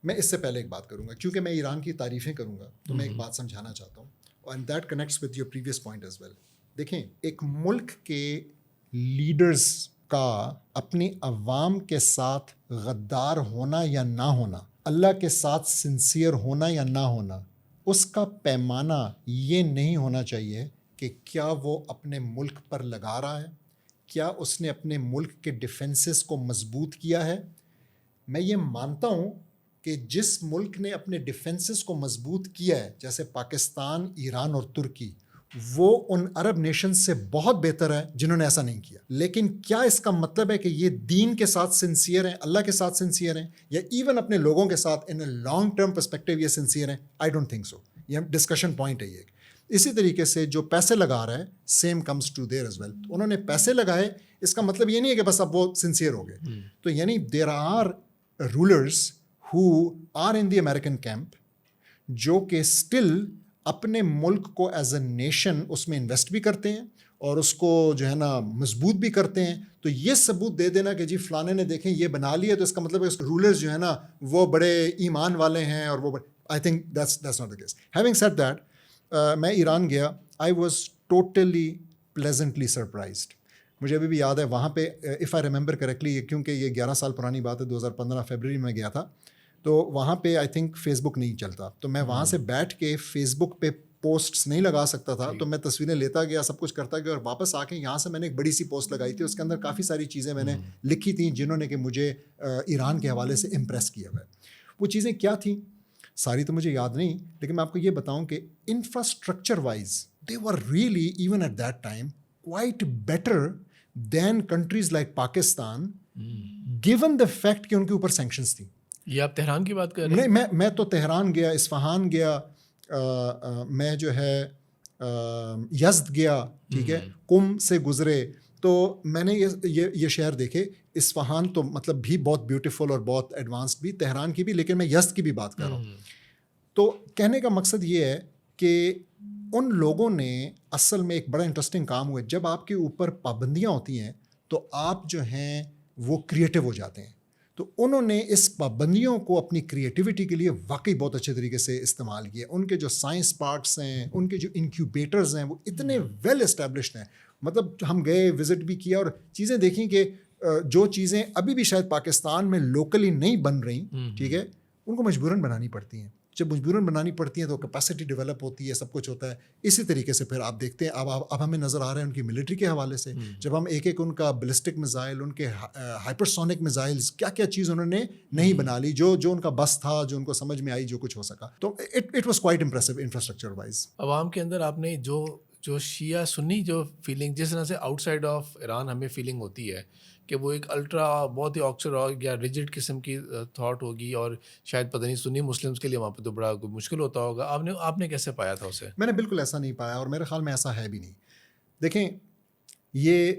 میں اس سے پہلے ایک بات کروں گا کیونکہ میں ایران کی تعریفیں کروں گا تو میں ایک بات سمجھانا چاہتا ہوں، and that connects with your previous point as well. دیکھیں، ایک ملک کے لیڈرز کا اپنی عوام کے ساتھ غدار ہونا یا نہ ہونا، اللہ کے ساتھ سنسیئر ہونا یا نہ ہونا، اس کا پیمانہ یہ نہیں ہونا چاہیے کہ کیا وہ اپنے ملک پر لگا رہا ہے، کیا اس نے اپنے ملک کے ڈیفنسز کو مضبوط کیا ہے. میں یہ مانتا ہوں کہ جس ملک نے اپنے ڈیفنسز کو مضبوط کیا ہے جیسے پاکستان، ایران اور ترکی، وہ ان عرب نیشنز سے بہت بہتر ہے جنہوں نے ایسا نہیں کیا. لیکن کیا اس کا مطلب ہے کہ یہ دین کے ساتھ سنسیئر ہیں، اللہ کے ساتھ سنسیئر ہیں، یا ایون اپنے لوگوں کے ساتھ ان اے لانگ ٹرم پرسپیکٹیو یہ سنسیئر ہیں؟ I don't think so. یہ ڈسکشن پوائنٹ ہے یہ. اسی طریقے سے جو پیسے لگا رہا ہے same comes to there as well. انہوں نے پیسے لگائے، اس کا مطلب یہ نہیں ہے کہ بس اب وہ سنسیئر ہو گئے. تو یعنی there are rulers who are in the American camp جو کہ still اپنے ملک کو ایز اے نیشن اس میں انویسٹ بھی کرتے ہیں اور اس کو جو ہے نا مضبوط بھی کرتے ہیں. تو یہ ثبوت دے دینا کہ جی فلانے نے دیکھیں یہ بنا لیا، تو اس کا مطلب ہے رولرز جو ہے نا وہ بڑے ایمان والے ہیں، اور وہ I think that's not the case. Having said that, میں ایران گیا. I was totally pleasantly surprised. مجھے ابھی بھی یاد ہے وہاں پہ اف آئی ریممبر کریکٹلی، کیونکہ یہ 11 سال پرانی بات ہے، 2015 فیبرری میں گیا تھا، تو وہاں پہ آئی تھنک فیس بک نہیں چلتا. تو میں وہاں سے بیٹھ کے فیس بک پہ پوسٹس نہیں لگا سکتا تھا، تو میں تصویریں لیتا گیا، سب کچھ کرتا گیا، اور واپس آ کے یہاں سے میں نے ایک بڑی سی پوسٹ لگائی تھی. اس کے اندر کافی ساری چیزیں میں نے لکھی تھیں جنہوں نے کہ مجھے ایران کے حوالے سے امپریس کیا ہوا ہے. وہ چیزیں کیا تھیں ساری تو مجھے یاد نہیں، لیکن میں آپ کو یہ بتاؤں کہ infrastructure wise they were really even at that time quite better than countries like Pakistan, given the fact کہ ان کے اوپر سینکشنز تھیں. یہ آپ تہران کی بات کر رہے ہیں؟ نہیں، میں تو تہران گیا، اصفہان گیا، میں جو ہے یزد گیا، ٹھیک ہے، قم سے گزرے. تو میں نے یہ شہر دیکھے. اصفہان تو مطلب بھی بہت بیوٹیفل اور بہت ایڈوانسڈ بھی، تہران کی بھی، لیکن میں یزد کی بھی بات کر رہا ہوں. تو کہنے کا مقصد یہ ہے کہ ان لوگوں نے اصل میں ایک بڑا انٹرسٹنگ کام ہوا ہے. جب آپ کے اوپر پابندیاں ہوتی ہیں تو آپ جو ہیں وہ کریٹو ہو جاتے ہیں. تو انہوں نے اس پابندیوں کو اپنی کریٹیوٹی کے لیے واقعی بہت اچھے طریقے سے استعمال کیا. ان کے جو سائنس پارکس ہیں، ان کے جو انکیوبیٹرز ہیں، وہ اتنے ویل اسٹیبلشڈ ہیں. مطلب ہم گئے، وزٹ بھی کیا اور چیزیں دیکھیں کہ جو چیزیں ابھی بھی شاید پاکستان میں لوکلی نہیں بن رہی، ٹھیک ہے، ان کو مجبوراً بنانی پڑتی ہیں. جب مجبوراً بنانی پڑتی ہیں تو کیپیسٹی ڈیولپ ہوتی ہے، سب کچھ ہوتا ہے. اسی طریقے سے پھر آپ دیکھتے ہیں اب ہمیں نظر آ رہا ہے ان کی ملٹری کے حوالے سے، جب ہم ایک ان کا بلسٹک میزائل، ان کے ہائپرسونک میزائلز، کیا کیا چیز انہوں نے نہیں بنا لی، جو ان کا بس تھا، جو ان کو سمجھ میں آئی، جو کچھ ہو سکا. تو it was quite impressive infrastructure wise. عوام کے اندر آپ نے جو شیعہ سنی جو فیلنگ، جس طرح سے آؤٹ سائڈ آف ایران ہمیں فیلنگ ہوتی ہے کہ وہ ایک الٹرا بہت ہی آکسر یا ریجڈ قسم کی تھاٹ ہوگی، اور شاید پتہ نہیں سنی مسلمس کے لیے وہاں پہ تو بڑا مشکل ہوتا ہوگا. آپ نے کیسے پایا تھا اسے؟ میں نے بالکل ایسا نہیں پایا، اور میرے خیال میں ایسا ہے بھی نہیں. دیکھیں، یہ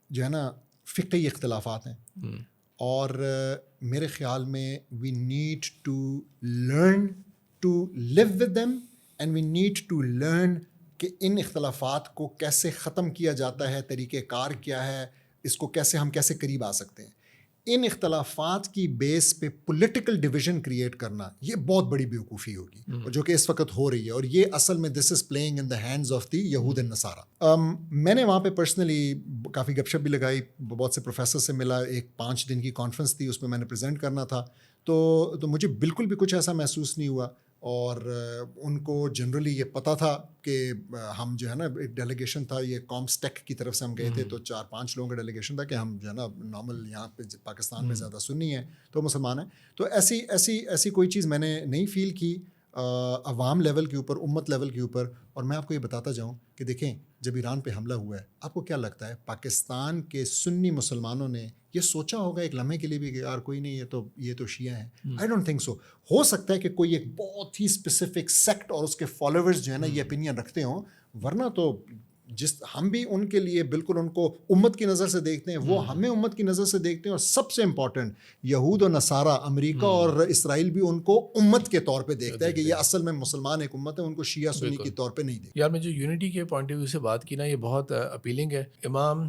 جو ہے نا فقہی اختلافات ہیں، اور میرے خیال میں we need to learn to live with them and we need to learn کہ ان اختلافات کو کیسے ختم کیا جاتا ہے، طریقہ کار کیا ہے، اس کو کیسے ہم کیسے قریب آ سکتے ہیں. ان اختلافات کی بیس پہ پولیٹیکل ڈویژن کریٹ کرنا یہ بہت بڑی بیوقوفی ہوگی، اور جو کہ اس وقت ہو رہی ہے، اور یہ اصل میں this is playing in the hands of the یہود اینڈ نصارہ. میں نے وہاں پہ پرسنلی کافی گپ شپ بھی لگائی، بہت سے پروفیسر سے ملا، ایک 5 دن کی کانفرنس تھی، اس میں نے پریزنٹ کرنا تھا، تو مجھے بالکل بھی کچھ ایسا محسوس نہیں ہوا. اور ان کو جنرلی یہ پتہ تھا کہ ہم جو ہے نا ایک ڈیلیگیشن تھا، یہ کامسٹیک کی طرف سے ہم گئے تھے، تو 4-5 لوگوں کا ڈیلیگیشن تھا کہ ہم جو ہے نا نارمل یہاں پہ پاکستان میں زیادہ سنی ہیں تو مسلمان ہیں. تو ایسی کوئی چیز میں نے نہیں فیل کی عوام لیول کے اوپر، امت لیول کے اوپر. اور میں آپ کو یہ بتاتا جاؤں کہ دیکھیں جب ایران پہ حملہ ہوا ہے، آپ کو کیا لگتا ہے پاکستان کے سنی مسلمانوں نے یہ سوچا ہوگا ایک لمحے کے لیے بھی کہ یار کوئی نہیں، یہ تو شیعہ ہیں؟ I don't think so. ہو سکتا ہے کہ کوئی ایک بہت ہی اسپیسیفک سیکٹ اور اس کے فالوورز جو ہے نا یہ opinion رکھتے ہوں، ورنہ تو ہم بھی ان کے لیے بالکل ان کو امت کی نظر سے دیکھتے ہیں، وہ ہمیں امت کی نظر سے دیکھتے ہیں. اور سب سے امپورٹنٹ یہود و نصارہ، امریکہ اور اسرائیل بھی ان کو امت کے طور پہ دیکھتا ہے کہ یہ اصل میں مسلمان ایک امت ہے، ان کو شیعہ سنی کے طور پہ نہیں دیکھتا. یار میں جو یونٹی کے پوائنٹ آف ویو سے بات کی نا، یہ بہت اپیلنگ ہے. امام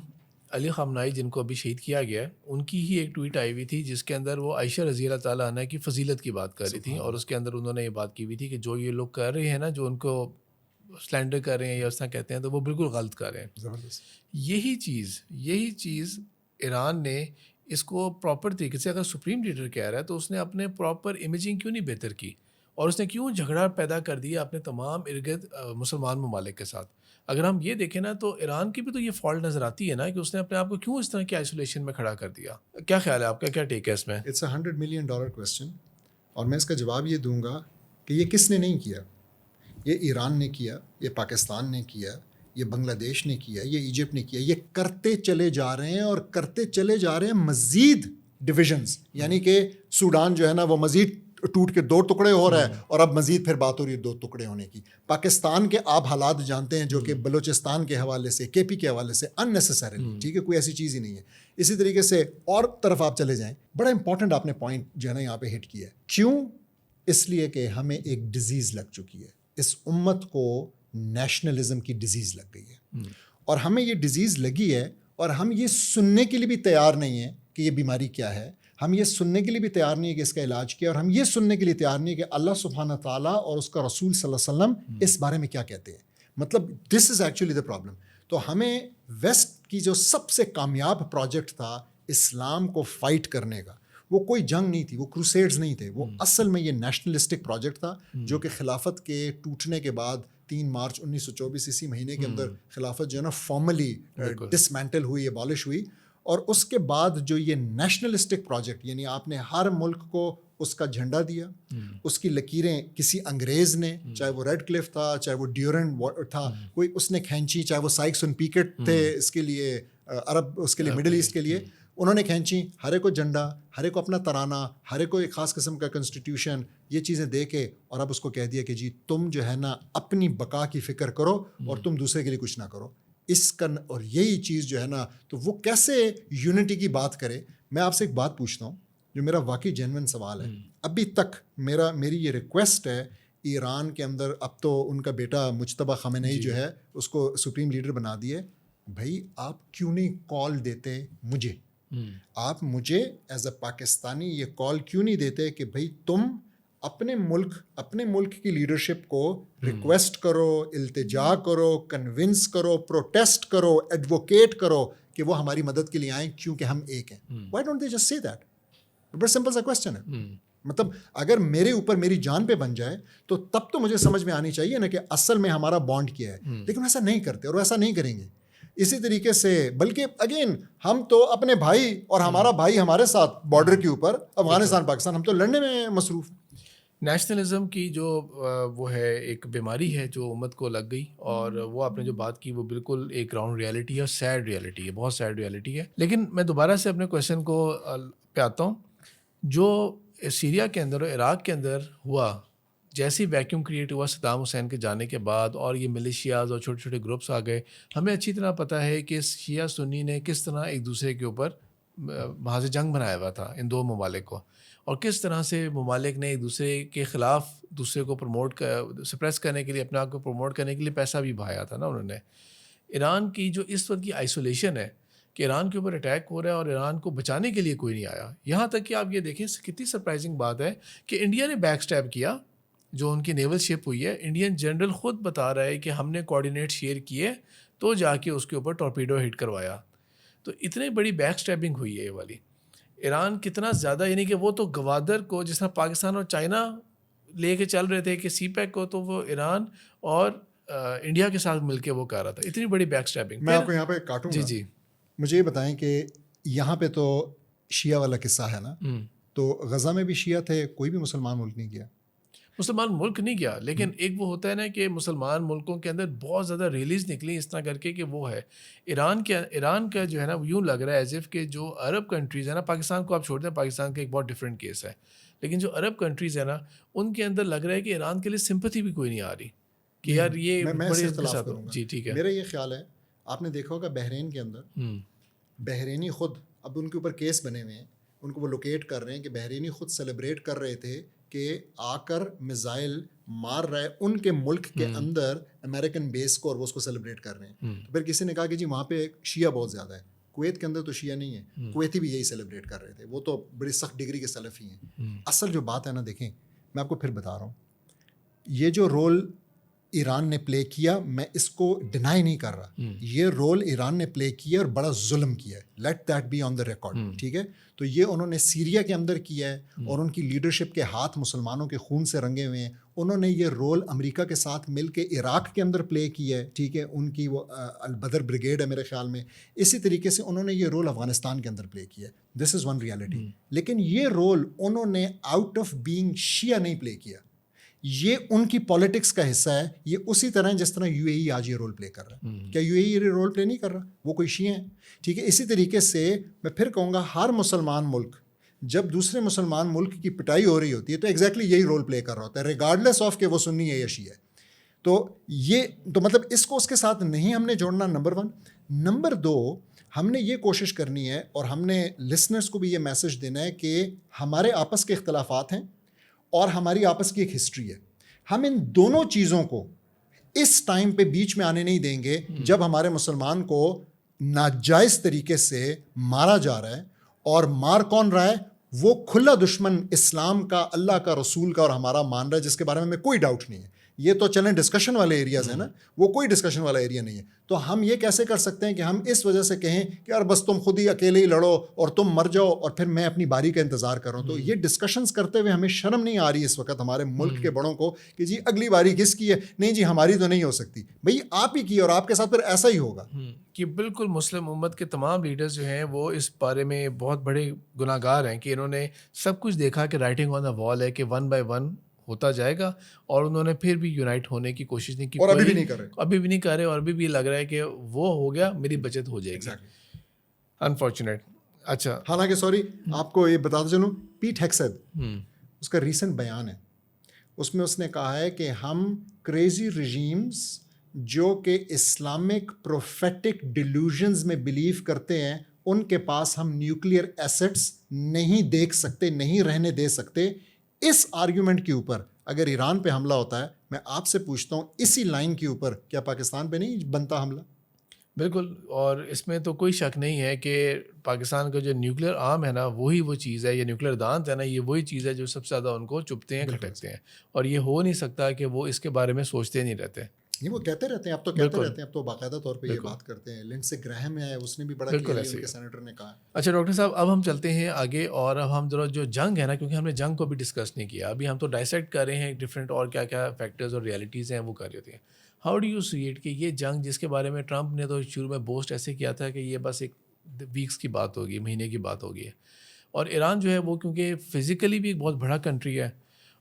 علی خامنائی جن کو ابھی شہید کیا گیا ہے، ان کی ہی ایک ٹویٹ آئی ہوئی تھی جس کے اندر وہ عائشہ رضی اللہ تعالیٰ عنہ کی فضیلت کی بات کر رہی تھی، اور اس کے اندر انہوں نے یہ بات کی ہوئی تھی کہ جو یہ لوگ کر رہے ہیں نا، جو ان کو سلینڈر کر رہے ہیں یا اس طرح کہتے ہیں، تو وہ بالکل غلط کر رہے ہیں. زبردست. یہی چیز ایران نے اس کو پراپر طریقے سے، اگر سپریم لیڈر کہہ رہا ہے تو اس نے اپنے پراپر امیجنگ کیوں نہیں بہتر کی، اور اس نے کیوں جھگڑا پیدا کر دیا اپنے تمام ارد مسلمان ممالک کے ساتھ. اگر ہم یہ دیکھیں نا تو ایران کی بھی تو یہ فالٹ نظر آتی ہے نا کہ اس نے اپنے آپ کو کیوں اس طرح کی آئسولیشن میں کھڑا کر دیا. کیا خیال ہے آپ کا، کیا ٹیک ہے اس میں؟ اٹس اے $100 million کویسچن، اور میں اس کا جواب یہ دوں گا کہ یہ کس نے نہیں کیا. یہ ایران نے کیا، یہ پاکستان نے کیا، یہ بنگلہ دیش نے کیا، یہ ایجپٹ نے کیا. یہ کرتے چلے جا رہے ہیں اور کرتے چلے جا رہے ہیں مزید ڈویژنز. یعنی کہ سوڈان جو ہے نا وہ مزید ٹوٹ کے 2 ٹکڑے ہو رہا ہے، اور اب مزید پھر بات ہو رہی ہے 2 ٹکڑے ہونے کی. پاکستان کے آپ حالات جانتے ہیں جو کہ بلوچستان کے حوالے سے، کے پی کے حوالے سے unnecessarily، ٹھیک ہے، کوئی ایسی چیز ہی نہیں ہے. اسی طریقے سے اور طرف آپ چلے جائیں، بڑا امپورٹنٹ آپ نے پوائنٹ جو ہے نا یہاں پہ ہٹ کیا ہے. کیوں؟ اس لیے کہ ہمیں ایک ڈیزیز لگ چکی ہے، اس امت کو نیشنلزم کی ڈیزیز لگ گئی ہے. اور ہمیں یہ ڈیزیز لگی ہے، اور ہم یہ سننے کے لیے بھی تیار نہیں ہیں کہ یہ بیماری کیا ہے. ہم یہ سننے کے لیے بھی تیار نہیں ہے کہ اس کا علاج کیا، اور ہم یہ سننے کے لیے تیار نہیں ہے کہ اللہ سبحانہ تعالیٰ اور اس کا رسول صلی اللہ علیہ وسلم اس بارے میں کیا کہتے ہیں. مطلب دس از ایکچولی دا پرابلم. تو ہمیں ویسٹ کی جو سب سے کامیاب پروجیکٹ تھا اسلام کو فائٹ کرنے کا، وہ کوئی جنگ نہیں تھی، وہ کروسیڈز نہیں تھے، وہ اصل میں یہ نیشنلسٹک پروجیکٹ تھا جو کہ خلافت کے ٹوٹنے کے بعد 3 مارچ 1924 اسی مہینے کے اندر خلافت جو ہے نا فارملی ڈسمینٹل ہوئی، ایبالش ہوئی. اور اس کے بعد جو یہ نیشنلسٹک پروجیکٹ، یعنی آپ نے ہر ملک کو اس کا جھنڈا دیا، اس کی لکیریں کسی انگریز نے، چاہے وہ ریڈ کلف تھا، چاہے وہ ڈیورنڈ تھا، کوئی اس نے کھینچی، چاہے وہ سائکس اینڈ پیکٹ تھے اس کے لیے عرب، اس کے لیے مڈل ایسٹ کے لیے، انہوں نے کھینچی. ہر ایک کو جھنڈا، ہر ایک کو اپنا ترانہ، ہر ایک کو ایک خاص قسم کا کنسٹیٹیوشن، یہ چیزیں دے کے، اور اب اس کو کہہ دیا کہ جی تم جو ہے نا اپنی بقا کی فکر کرو اور تم دوسرے کے لیے کچھ نہ کرو. اس کا اور یہی چیز جو ہے نا، تو وہ کیسے یونٹی کی بات کرے. میں آپ سے ایک بات پوچھتا ہوں جو میرا واقعی جینوئن سوال ہے. ابھی تک میری یہ ریکویسٹ ہے ایران کے اندر، اب تو ان کا بیٹا مجتبی خامنئی جو ہے اس کو سپریم لیڈر بنا دیے، بھائی آپ کیوں نہیں کال دیتے مجھے؟ آپ مجھے ایز اے پاکستانی یہ کال کیوں نہیں دیتے کہ بھائی تم اپنے ملک کی لیڈرشپ کو ریکویسٹ کرو، التجا کرو، کنونس کرو، پروٹیسٹ کرو، ایڈوکیٹ کرو کہ وہ ہماری مدد کے لیے آئیں کیونکہ ہم ایک ہیں. Why don't they just say that? بڑا سمپل سا کویسچن ہے. مطلب اگر میرے اوپر میری جان پہ بن جائے تو تب تو مجھے سمجھ میں آنی چاہیے نا کہ اصل میں ہمارا بانڈ کیا ہے. لیکن ایسا نہیں کرتے اور ایسا نہیں کریں گے. اسی طریقے سے بلکہ اگین ہم تو اپنے بھائی اور ہمارا بھائی ہمارے ساتھ بارڈر کے اوپر افغانستان پاکستان، ہم تو لڑنے میں مصروف. نیشنلزم کی جو وہ ہے ایک بیماری ہے جو امت کو لگ گئی، اور وہ آپ نے جو بات کی وہ بالکل ایک گراؤنڈ ریالٹی ہے اور سیڈ ریالٹی ہے، بہت سیڈ ریالٹی ہے. لیکن میں دوبارہ سے اپنے کویشچن کو پہ آتا ہوں. جو سیریا کے اندر اور عراق کے اندر ہوا، جیسے ہی ویکیوم کریٹ ہوا صدام حسین کے جانے کے بعد اور یہ ملیشیاز اور چھوٹے چھوٹے گروپس آ گئے، ہمیں اچھی طرح پتہ ہے کہ شیعہ سنی نے کس طرح ایک دوسرے کے اوپر محاذ جنگ بنایا ہوا تھا ان دو ممالک کو، اور کس طرح سے ممالک نے ایک دوسرے کے خلاف دوسرے کو سپریس کرنے کے لیے، اپنے آپ کو پروموٹ کرنے کے لیے پیسہ بھی بہایا تھا نا انہوں نے۔ ایران کی جو اس وقت کی آئسولیشن ہے کہ ایران کے اوپر اٹیک ہو رہا ہے اور ایران کو بچانے کے لیے کوئی نہیں آیا، یہاں تک کہ آپ یہ دیکھیں کتنی سرپرائزنگ بات ہے کہ انڈیا نے بیک سٹیپ کیا، جو ان کی نیول شپ ہوئی ہے، انڈین جنرل خود بتا رہا ہے کہ ہم نے کوآرڈینیٹ شیئر کیے تو جا کے اس کے اوپر ٹورپیڈو ہٹ کروایا۔ تو اتنی بڑی بیک سٹیپنگ ہوئی ہے یہ والی۔ ایران کتنا زیادہ، یعنی کہ وہ تو گوادر کو جس طرح پاکستان اور چائنا لے کے چل رہے تھے کہ سی پیک کو، تو وہ ایران اور انڈیا کے ساتھ مل کے وہ کر رہا تھا، اتنی بڑی بیک سٹیپنگ۔ میں آپ کو یہاں پہ کاٹوں گا۔ جی مجھے یہ بتائیں کہ یہاں پہ تو شیعہ والا قصہ ہے نا، تو غزہ میں بھی شیعہ تھے، کوئی بھی مسلمان ملک نہیں گیا؟ مسلمان ملک نہیں گیا، لیکن ایک وہ ہوتا ہے نا کہ مسلمان ملکوں کے اندر بہت زیادہ ریلیز نکلی اس طرح کر کے کہ وہ ہے ایران کا جو ہے نا، یوں لگ رہا ہے ایز اف کہ جو عرب کنٹریز ہیں نا، پاکستان کو آپ چھوڑ دیں، پاکستان کا ایک بہت ڈفرینٹ کیس ہے، لیکن جو عرب کنٹریز ہیں نا، ان کے اندر لگ رہا ہے کہ ایران کے لیے سمپتھی بھی کوئی نہیں آ رہی کہ یار یہ میں بڑے اختلاف کروں گا۔ جی ٹھیک ہے، میرا یہ خیال ہے، آپ نے دیکھا ہوگا بحرین کے اندر بحرینی خود اب ان کے اوپر کیس بنے ہوئے ہیں، ان کو وہ لوکیٹ کر رہے ہیں کہ بحرینی خود سیلیبریٹ کر رہے تھے کہ آ کر میزائل مار رہا ہے ان کے ملک کے اندر امریکن بیس کو، اور وہ اس کو سیلیبریٹ کر رہے ہیں۔ تو پھر کسی نے کہا کہ جی وہاں پہ شیعہ بہت زیادہ ہے، کویت کے اندر تو شیعہ نہیں ہے، کویتی بھی یہی سیلیبریٹ کر رہے تھے، وہ تو بڑی سخت ڈگری کے سلفی ہیں۔ اصل جو بات ہے نا، دیکھیں میں آپ کو پھر بتا رہا ہوں، یہ جو رول ایران نے پلے کیا، میں اس کو ڈینائی نہیں کر رہا، یہ رول ایران نے پلے کیا اور بڑا ظلم کیا ہے، let that be on the record, ٹھیک ہے؟ تو یہ انہوں نے سیریا کے اندر کیا ہے، اور ان کی لیڈرشپ کے ہاتھ مسلمانوں کے خون سے رنگے ہوئے ہیں۔ انہوں نے یہ رول امریکہ کے ساتھ مل کے عراق کے اندر پلے کیا ہے، ٹھیک ہے؟ ان کی وہ البدر بریگیڈ ہے میرے خیال میں، اسی طریقے سے انہوں نے یہ رول افغانستان کے اندر پلے کیا ہے، دس از ون ریالٹی۔ لیکن یہ رول انہوں نے آؤٹ آف بینگ شیعہ نہیں پلے کیا، یہ ان کی پالیٹکس کا حصہ ہے۔ یہ اسی طرح جس طرح یو اے ای آج یہ رول پلے کر رہا ہے، کیا یو اے ای یہ رول پلے نہیں کر رہا؟ وہ کوئی شیعہ ہیں، ٹھیک ہے؟ اسی طریقے سے میں پھر کہوں گا، ہر مسلمان ملک جب دوسرے مسلمان ملک کی پٹائی ہو رہی ہوتی ہے تو ایگزیکٹلی یہی رول پلے کر رہا ہوتا ہے، ریگارڈلیس آف کہ وہ سنی ہے یا شیعہ ہے۔ تو یہ تو مطلب اس کو اس کے ساتھ نہیں ہم نے جوڑنا، نمبر ون۔ نمبر دو، ہم نے یہ کوشش کرنی ہے اور ہم نے لسنرس کو بھی یہ میسج دینا ہے کہ ہمارے آپس کے اختلافات ہیں اور ہماری آپس کی ایک ہسٹری ہے، ہم ان دونوں چیزوں کو اس ٹائم پہ بیچ میں آنے نہیں دیں گے جب ہمارے مسلمان کو ناجائز طریقے سے مارا جا رہا ہے، اور مار کون رہا ہے؟ وہ کھلا دشمن اسلام کا، اللہ کا، رسول کا اور ہمارا مان رہا ہے، جس کے بارے میں ہمیں کوئی ڈاؤٹ نہیں ہے۔ یہ تو چلیں ڈسکشن والے ایریاز ہیں نا، وہ کوئی ڈسکشن والا ایریا نہیں ہے۔ تو ہم یہ کیسے کر سکتے ہیں کہ ہم اس وجہ سے کہیں کہ یار بس تم خود ہی اکیلے ہی لڑو اور تم مر جاؤ اور پھر میں اپنی باری کا انتظار کر رہا ہوں؟ تو یہ ڈسکشنز کرتے ہوئے ہمیں شرم نہیں آ رہی اس وقت ہمارے ملک کے بڑوں کو کہ جی اگلی باری کس کی ہے؟ نہیں جی ہماری تو نہیں ہو سکتی، بھئی آپ ہی کی، اور آپ کے ساتھ پھر ایسا ہی ہوگا۔ کہ بالکل مسلم امت کے تمام لیڈرز جو ہیں وہ اس بارے میں بہت بڑے گناہ گار ہیں کہ انہوں نے سب کچھ دیکھا کہ رائٹنگ آن دا وال ہے کہ ون بائی ون ہوتا جائے گا، اور انہوں نے پھر بھی یونائٹ ہونے کی کوشش نہیں کی، اور ابھی بھی نہیں کر رہے، ابھی بھی نہیں کر رہے، اور ابھی بھی لگ رہا ہے کہ وہ ہو گیا میری بچت ہو جائے گی، انفارچونیٹ۔ اچھا، حالانکہ سوری آپ کو یہ بتاتا چلوں، پیٹ ہیگسیت اس کا ریسنٹ بیان ہے، اس میں اس نے کہا ہے کہ ہم کریزی رجیمز جو کہ اسلامک پروفیٹک ڈیلیوژنز میں بلیو کرتے ہیں، ان کے پاس ہم نیوکلیئر ایسٹس نہیں دیکھ سکتے، نہیں رہنے دے سکتے۔ اس آرگیومنٹ کے اوپر اگر ایران پہ حملہ ہوتا ہے، میں آپ سے پوچھتا ہوں اسی لائن کے اوپر کیا پاکستان پہ نہیں بنتا حملہ؟ بالکل، اور اس میں تو کوئی شک نہیں ہے کہ پاکستان کا جو نیوکلیئر آرم ہے نا، وہی وہ چیز ہے، یہ نیوکلیئر دانت ہے نا، یہ وہی چیز ہے جو سب سے زیادہ ان کو چپتے ہیں، کھٹکتے ہیں، اور یہ ہو نہیں سکتا کہ وہ اس کے بارے میں سوچتے نہیں رہتے۔ نہیں، وہ کہتے رہتے ہیں، اب تو کہتے رہتے ہیں، اب تو باقاعدہ طور پہ یہ بات کرتے ہیں۔ لنڈسے گراہم ہے، اس نے بھی بڑا کیا، ان کے سینیٹر نے کہا۔ اچھا ڈاکٹر صاحب، اب ہم چلتے ہیں آگے، اور اب ہم ذرا جو جنگ ہے نا، کیونکہ ہم نے جنگ کو بھی ڈسکس نہیں کیا، ابھی ہم تو ڈائسیکٹ کر رہے ہیں ڈفرینٹ اور کیا کیا فیکٹرز اور ریئلٹیز ہیں وہ کر رہی ہوتی ہیں۔ How do you see it کہ یہ جنگ جس کے بارے میں ٹرمپ نے تو شروع میں بوسٹ ایسے کیا تھا کہ یہ بس ایک ویکس کی بات ہوگی، مہینے کی بات ہوگی، اور ایران جو ہے وہ کیونکہ فزیکلی بھی ایک بہت بڑا کنٹری ہے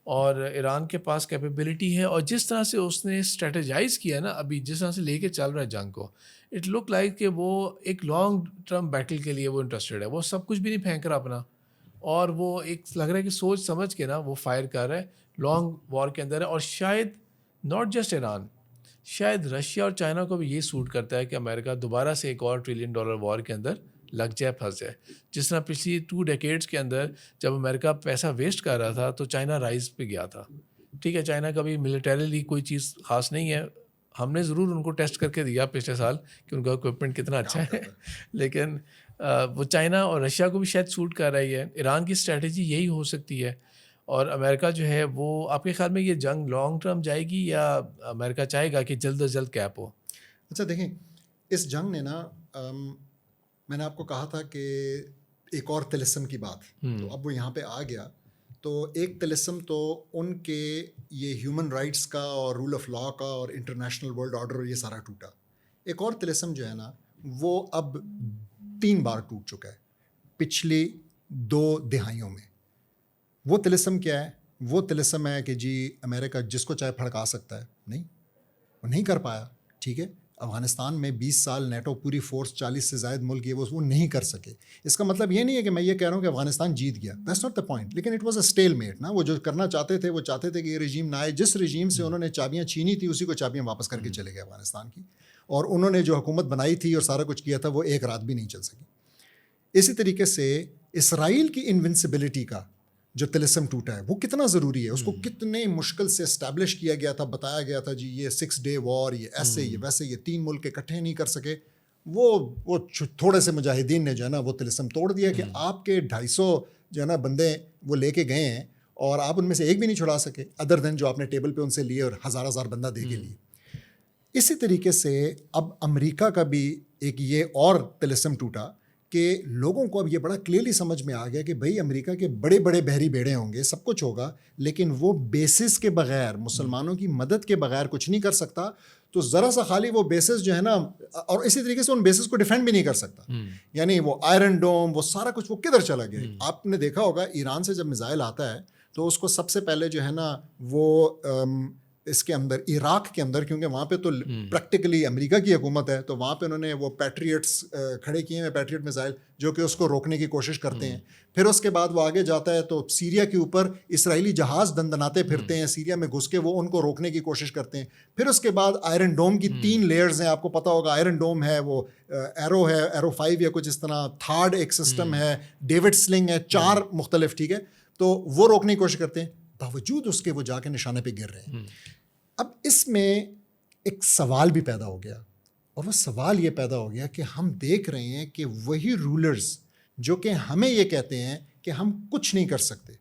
اور ایران کے پاس کیپیبلٹی ہے، اور جس طرح سے اس نے اسٹریٹجائز کیا نا، ابھی جس طرح سے لے کے چل رہا ہے جنگ کو، اٹ لک لائک کہ وہ ایک لانگ ٹرم بیٹل کے لیے وہ انٹرسٹیڈ ہے، وہ سب کچھ بھی نہیں پھینک رہا اپنا، اور وہ ایک لگ رہا ہے کہ سوچ سمجھ کے نا وہ فائر کر رہا ہے, لانگ وار کے اندر ہے. اور شاید ناٹ جسٹ ایران, شاید رشیا اور چائنا کو بھی یہ سوٹ کرتا ہے کہ امریکہ دوبارہ سے ایک اور $1 ٹریلین وار کے اندر لگ جائے, پھنس جائے. جس طرح پچھلی 2 ڈیکیڈس کے اندر جب امریکہ پیسہ ویسٹ کر رہا تھا تو چائنا رائز پہ گیا تھا. ٹھیک ہے, چائنا کا بھی ملیٹریلی کوئی چیز خاص نہیں ہے, ہم نے ضرور ان کو ٹیسٹ کر کے دیا پچھلے سال کہ ان کا اکوپمنٹ کتنا اچھا ہے, لیکن وہ چائنا اور رشیا کو بھی شاید سوٹ کر رہی ہے. ایران کی اسٹریٹجی یہی ہو سکتی ہے. اور امریکہ جو ہے وہ آپ کے خیال میں یہ جنگ لانگ ٹرم جائے گی یا امریکہ چاہے گا کہ جلد از جلد کیپ ہو؟ اچھا دیکھیں, اس جنگ نے نا میں نے آپ کو کہا تھا کہ ایک اور طلسم کی بات, تو اب وہ یہاں پہ آ گیا. تو ایک طلسم تو ان کے یہ ہیومن رائٹس کا اور رول آف لا کا اور انٹرنیشنل ورلڈ آرڈر یہ سارا ٹوٹا. ایک اور طلسم جو ہے نا وہ اب 3 بار ٹوٹ چکا ہے پچھلی 2 دہائیوں میں. وہ طلسم کیا ہے؟ وہ طلسم ہے کہ جی امریکہ جس کو چاہے پھڑکا سکتا ہے. نہیں, وہ نہیں کر پایا. ٹھیک ہے, افغانستان میں 20 سال نیٹو پوری فورس 40 سے زائد ملک یہ وہ نہیں کر سکے. اس کا مطلب یہ نہیں ہے کہ میں یہ کہہ رہا ہوں کہ افغانستان جیت گیا, دیٹس ناٹ دا پوائنٹ. لیکن it was a stalemate نا. وہ جو کرنا چاہتے تھے وہ چاہتے تھے کہ یہ رجیم نہ آئے. جس رجیم سے انہوں نے چابیاں چھینی تھی اسی کو چابیاں واپس کر کے چلے گئے افغانستان کی. اور انہوں نے جو حکومت بنائی تھی اور سارا کچھ کیا تھا وہ ایک رات بھی نہیں چل سکی. اسی طریقے سے اسرائیل کی انونسبلٹی کا جو طلسم ٹوٹا ہے وہ کتنا ضروری ہے. اس کو کتنے مشکل سے اسٹیبلش کیا گیا تھا, بتایا گیا تھا جی یہ 6 ڈے وار, یہ ایسے یہ ویسے, یہ 3 ملک اکٹھے نہیں کر سکے. وہ تھوڑے سے مجاہدین نے جو ہے نا وہ طلسم توڑ دیا کہ آپ کے 250 جو ہے نا بندے وہ لے کے گئے ہیں اور آپ ان میں سے ایک بھی نہیں چھڑا سکے ادر دین جو آپ نے ٹیبل پہ ان سے لیے اور ہزار بندہ دے کے لیے. اسی طریقے سے اب امریکہ کا بھی ایک یہ اور طلسم ٹوٹا کہ لوگوں کو اب یہ بڑا کلیئرلی سمجھ میں آ گیا کہ بھئی امریکہ کے بڑے بڑے بحری بیڑے ہوں گے, سب کچھ ہوگا, لیکن وہ بیسس کے بغیر, مسلمانوں کی مدد کے بغیر کچھ نہیں کر سکتا. تو ذرا سا خالی وہ بیسس جو ہے نا, اور اسی طریقے سے ان بیسس کو ڈیفینڈ بھی نہیں کر سکتا. یعنی وہ آئرن ڈوم, وہ سارا کچھ وہ کدھر چلا گیا. آپ نے دیکھا ہوگا ایران سے جب میزائل آتا ہے تو اس کو سب سے پہلے جو ہے نا وہ اس کے اندر عراق کے اندر, کیونکہ وہاں پہ تو پریکٹیکلی امریکہ کی حکومت ہے, تو وہاں پہ انہوں نے وہ پیٹریٹس کھڑے کیے ہیں, پیٹریٹ میزائل, جو کہ اس کو روکنے کی کوشش کرتے ہیں. پھر اس کے بعد وہ آگے جاتا ہے تو سیریا کے اوپر اسرائیلی جہاز دندناتے پھرتے ہیں, سیریا میں گھس کے وہ ان کو روکنے کی کوشش کرتے ہیں. پھر اس کے بعد آئرن ڈوم کی 3 لیئرز ہیں, آپ کو پتا ہوگا. آئرن ڈوم ہے, وہ ایرو ہے, ایرو 5 یا کچھ اس طرح, تھارڈ ایک سسٹم ہے, ڈیوڈ سلنگ ہے, 4 مختلف. ٹھیک ہے, تو وہ روکنے کی کوشش کرتے ہیں, باوجود اس کے وہ جا کے نشانے پہ گر رہے ہیں. اب اس میں ایک سوال بھی پیدا ہو گیا, اور وہ سوال یہ پیدا ہو گیا کہ ہم دیکھ رہے ہیں کہ وہی رولرز جو کہ ہمیں یہ کہتے ہیں کہ ہم کچھ نہیں کر سکتے,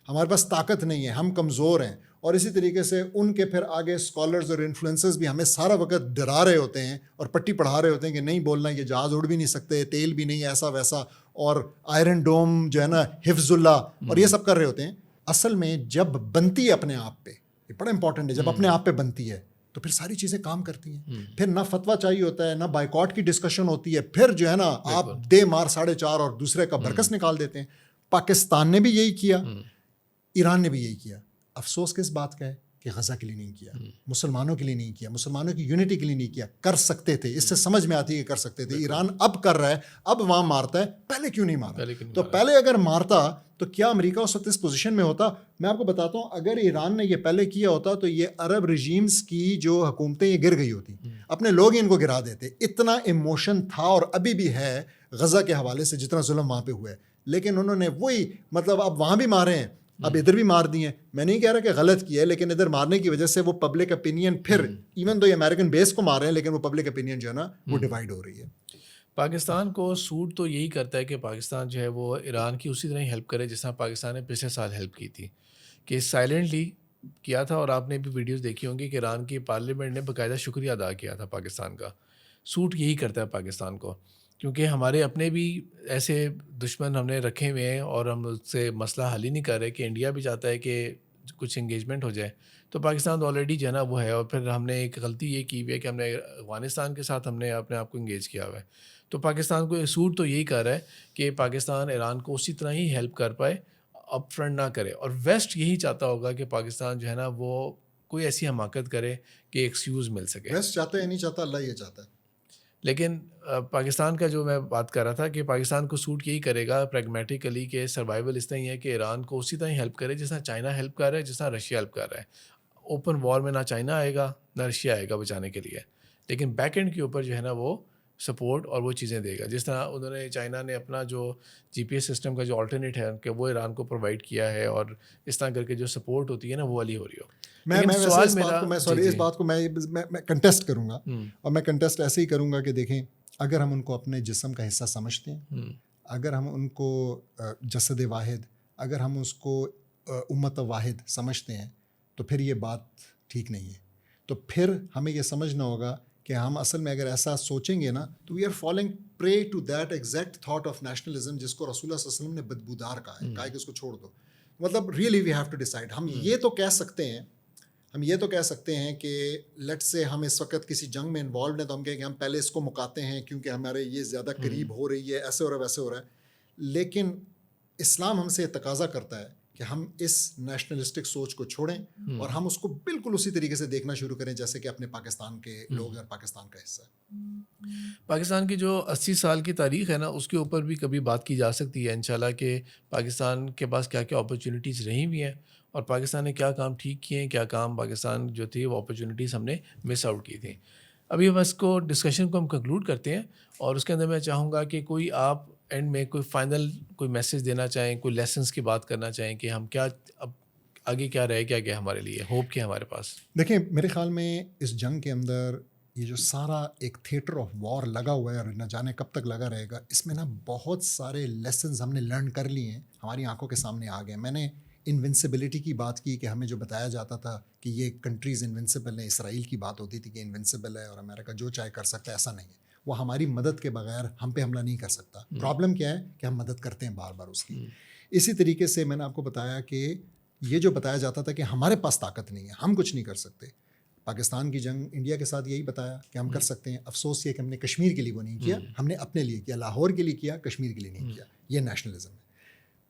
ہمارے پاس طاقت نہیں ہے, ہم کمزور ہیں, اور اسی طریقے سے ان کے پھر آگے اسکالرز اور انفلوئنسرز بھی ہمیں سارا وقت ڈرا رہے ہوتے ہیں اور پٹی پڑھا رہے ہوتے ہیں کہ نہیں بولنا, یہ جہاز اڑ بھی نہیں سکتے, تیل بھی نہیں, ایسا ویسا, اور آئرن ڈوم جو ہے نا حفظ اللہ, اور یہ سب کر رہے ہوتے ہیں. اصل میں جب بنتی ہے اپنے آپ پہ, یہ بڑا امپورٹنٹ ہے, جب اپنے آپ پہ بنتی ہے تو پھر ساری چیزیں کام کرتی ہیں. پھر نہ فتویٰ چاہیے ہوتا ہے, نہ بائیکاٹ کی ڈسکشن ہوتی ہے, پھر جو ہے نا آپ دے مار 4.5 اور دوسرے کا برکس نکال دیتے ہیں. پاکستان نے بھی یہی کیا, ایران نے بھی یہی کیا. افسوس کس بات کا ہے کہ غزہ کے لیے نہیں کیا, مسلمانوں کے لیے نہیں کیا, مسلمانوں کی یونٹی کے لیے نہیں کیا. کر سکتے تھے, اس سے سمجھ میں آتی ہے کہ کر سکتے تھے. ایران اب کر رہا ہے, اب وہاں مارتا ہے, پہلے کیوں نہیں مارا؟ تو پہلے اگر مارتا تو کیا امریکہ اس وقت اس پوزیشن میں ہوتا؟ میں آپ کو بتاتا ہوں, اگر ایران نے یہ پہلے کیا ہوتا تو یہ عرب رجیمز کی جو حکومتیں یہ گر گئی ہوتی, اپنے لوگ ہی ان کو گرا دیتے. اتنا ایموشن تھا اور ابھی بھی ہے غزہ کے حوالے سے, جتنا ظلم وہاں پہ ہوا ہے. لیکن انہوں نے وہی مطلب اب وہاں بھی مارے ہیں, اب ادھر بھی مار دی ہیں. میں نہیں کہہ رہا کہ غلط کیا ہے, لیکن ادھر مارنے کی وجہ سے وہ پبلک اپینین پھر ایون دو یہ امریکن بیس کو مار رہے ہیں, لیکن وہ پبلک اپینین جو ہے نا وہ ڈیوائڈ ہو رہی ہے. پاکستان کو سوٹ تو یہی کرتا ہے کہ پاکستان جو ہے وہ ایران کی اسی طرح ہی ہیلپ کرے جس طرح پاکستان نے پچھلے سال ہیلپ کی تھی, کہ سائلنٹلی کیا تھا. اور آپ نے بھی ویڈیوز دیکھی ہوں گی کہ ایران کی پارلیمنٹ نے باقاعدہ شکریہ ادا کیا تھا پاکستان کا. سوٹ یہی کرتا ہے پاکستان کو, کیونکہ ہمارے اپنے بھی ایسے دشمن ہم نے رکھے ہوئے ہیں اور ہم اس سے مسئلہ حل ہی نہیں کر رہے, کہ انڈیا بھی چاہتا ہے کہ کچھ انگیجمنٹ ہو جائے. تو پاکستان آلریڈی جو ہے نا وہ ہے, اور پھر ہم نے ایک غلطی یہ کی ہوئی ہے کہ ہم نے افغانستان کے ساتھ ہم نے اپنے آپ کو انگیج کیا ہوا ہے. تو پاکستان کو سوٹ تو یہی کر رہا ہے کہ پاکستان ایران کو اسی طرح ہی ہیلپ کر پائے, اپ فرنٹ نہ کرے. اور ویسٹ یہی چاہتا ہوگا کہ پاکستان جو ہے نا وہ کوئی ایسی حماقت کرے کہ ایکسکیوز مل سکے. ویسٹ چاہتا ہے نہیں چاہتا, اللہ یہ چاہتا ہے. لیکن پاکستان کا جو میں بات کر رہا تھا کہ پاکستان کو سوٹ یہی کرے گا پریگمیٹیکلی کہ سروائیول اس طرح ہی ہے کہ ایران کو اسی طرح ہی ہیلپ کرے جس طرح چائنا ہیلپ کر رہا ہے، جس طرح رشیا ہیلپ کر رہا ہے. اوپن وار میں نہ چائنا آئے گا نہ رشیا آئے گا بچانے کے لیے، لیکن بیک اینڈ کے اوپر جو ہے نا وہ سپورٹ اور وہ چیزیں دے گا. جس طرح انہوں نے چائنا نے اپنا جو جی پی ایس سسٹم کا جو آلٹرنیٹ ہے کہ وہ ایران کو پرووائڈ کیا ہے، اور اس طرح کر کے جو سپورٹ ہوتی ہے نا وہ والی ہو رہی ہو. میں اس بات کو میں کنٹیسٹ کروں گا، اور میں کنٹیسٹ ایسے ہی کروں گا کہ دیکھیں، اگر ہم ان کو اپنے جسم کا حصہ سمجھتے ہیں، اگر ہم ان کو جسد واحد، اگر ہم اس کو امت واحد سمجھتے ہیں، تو پھر یہ بات ٹھیک نہیں ہے. تو پھر ہمیں یہ سمجھنا ہوگا کہ ہم اصل میں اگر ایسا سوچیں گے نا تو we are falling prey to that exact thought of nationalism جس کو رسول اللہ صلی اللہ علیہ وسلم نے بدبودار کہا ہے کہ اس کو چھوڑ دو. مطلب really we have to decide. ہم یہ تو کہہ سکتے ہیں کہ لیٹ سے ہم اس وقت کسی جنگ میں انوالوڈ ہیں تو ہم کہیں کہ ہم پہلے اس کو مکاتے ہیں کیونکہ ہمارے یہ زیادہ قریب ہو رہی ہے، ایسے ہو رہا ہے ویسے ہو رہا ہے. لیکن اسلام ہم سے یہ تقاضا کرتا ہے کہ ہم اس نیشنلسٹک سوچ کو چھوڑیں اور ہم اس کو بالکل اسی طریقے سے دیکھنا شروع کریں جیسے کہ اپنے پاکستان کے لوگ اور پاکستان کا حصہ ہے. پاکستان کی جو 80 سال کی تاریخ ہے نا اس کے اوپر بھی کبھی بات کی جا سکتی ہے انشاءاللہ کہ پاکستان کے پاس کیا کیا اپرچونیٹیز رہی ہوئی ہیں اور پاکستان نے کیا کام ٹھیک کیے ہیں، کیا کام پاکستان جو تھی وہ اپرچونیٹیز ہم نے مس آؤٹ کی تھیں. ابھی ہم اس کو ڈسکشن کو ہم کنکلوڈ کرتے ہیں، اور اس کے اندر میں چاہوں گا کہ کوئی آپ اینڈ میں کوئی فائنل کوئی میسیج دینا چاہیں، کوئی لیسنس کی بات کرنا چاہیں کہ ہم کیا اب آگے کیا رہے گیا ہمارے لیے، ہوپ کیا ہمارے پاس. دیکھیں میرے خیال میں اس جنگ کے اندر یہ جو سارا ایک تھیٹر آف وار لگا ہوا ہے اور نہ جانے کب تک لگا رہے گا، اس میں نا بہت سارے لیسنز ہم نے لرن کر لیے ہیں، ہماری آنکھوں کے سامنے آ گئے. میں نے انونسبلٹی کی بات کی کہ ہمیں جو بتایا جاتا تھا کہ یہ کنٹریز انونسبل ہیں، اسرائیل کی بات ہوتی تھی کہ انونسبل ہے اور امریکہ جو چاہے کر سکتا ہے، ایسا نہیں ہے. وہ ہماری مدد کے بغیر ہم پہ حملہ نہیں کر سکتا. پرابلم کیا ہے کہ ہم مدد کرتے ہیں بار بار اس کی. اسی طریقے سے میں نے آپ کو بتایا کہ یہ جو بتایا جاتا تھا کہ ہمارے پاس طاقت نہیں ہے، ہم کچھ نہیں کر سکتے. پاکستان کی جنگ انڈیا کے ساتھ یہی بتایا کہ ہم کر سکتے ہیں. افسوس یہ کہ ہم نے کشمیر کے لیے وہ نہیں کیا، ہم نے اپنے لیے کیا، لاہور کے لیے کیا، کشمیر کے لیے نہیں کیا. یہ نیشنلزم ہے.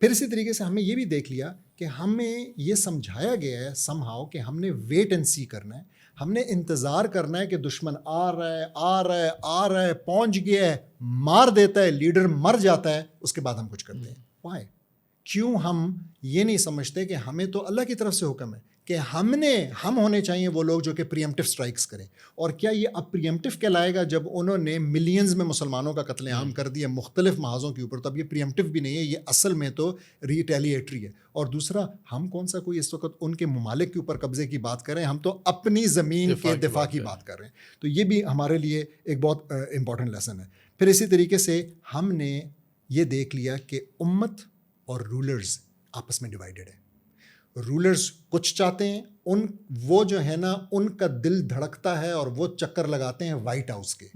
پھر اسی طریقے سے ہمیں یہ بھی دیکھ لیا کہ ہمیں یہ سمجھایا گیا ہے سم ہاؤ کہ ہم نے ویٹ اینڈ سی کرنا ہے، ہم نے انتظار کرنا ہے کہ دشمن آ رہا ہے پہنچ گیا ہے، مار دیتا ہے، لیڈر مر جاتا ہے، اس کے بعد ہم کچھ کرتے ہیں. وائے؟ کیوں ہم یہ نہیں سمجھتے کہ ہمیں تو اللہ کی طرف سے حکم ہے کہ ہم ہونے چاہیے وہ لوگ جو کہ پریمپٹیو سٹرائکس کریں. اور کیا یہ اب پریمپٹیو کہلائے گا جب انہوں نے ملینز میں مسلمانوں کا قتل عام کر دیا مختلف محاذوں کے اوپر؟ تو اب یہ پریمپٹیو بھی نہیں ہے، یہ اصل میں تو ریٹیلیٹری ہے. اور دوسرا، ہم کون سا کوئی اس وقت ان کے ممالک کے اوپر قبضے کی بات کر رہے ہیں، ہم تو اپنی زمین کے دفاع کی بات کر رہے ہیں. تو یہ بھی ہمارے لیے ایک بہت امپورٹنٹ لیسن ہے. پھر اسی طریقے سے ہم نے یہ دیکھ لیا کہ امت اور رولرز آپس میں ڈیوائیڈڈ ہے. رولرز کچھ چاہتے ہیں، وہ جو ہے نا ان کا دل دھڑکتا ہے اور وہ چکر لگاتے ہیں وائٹ ہاؤس کے،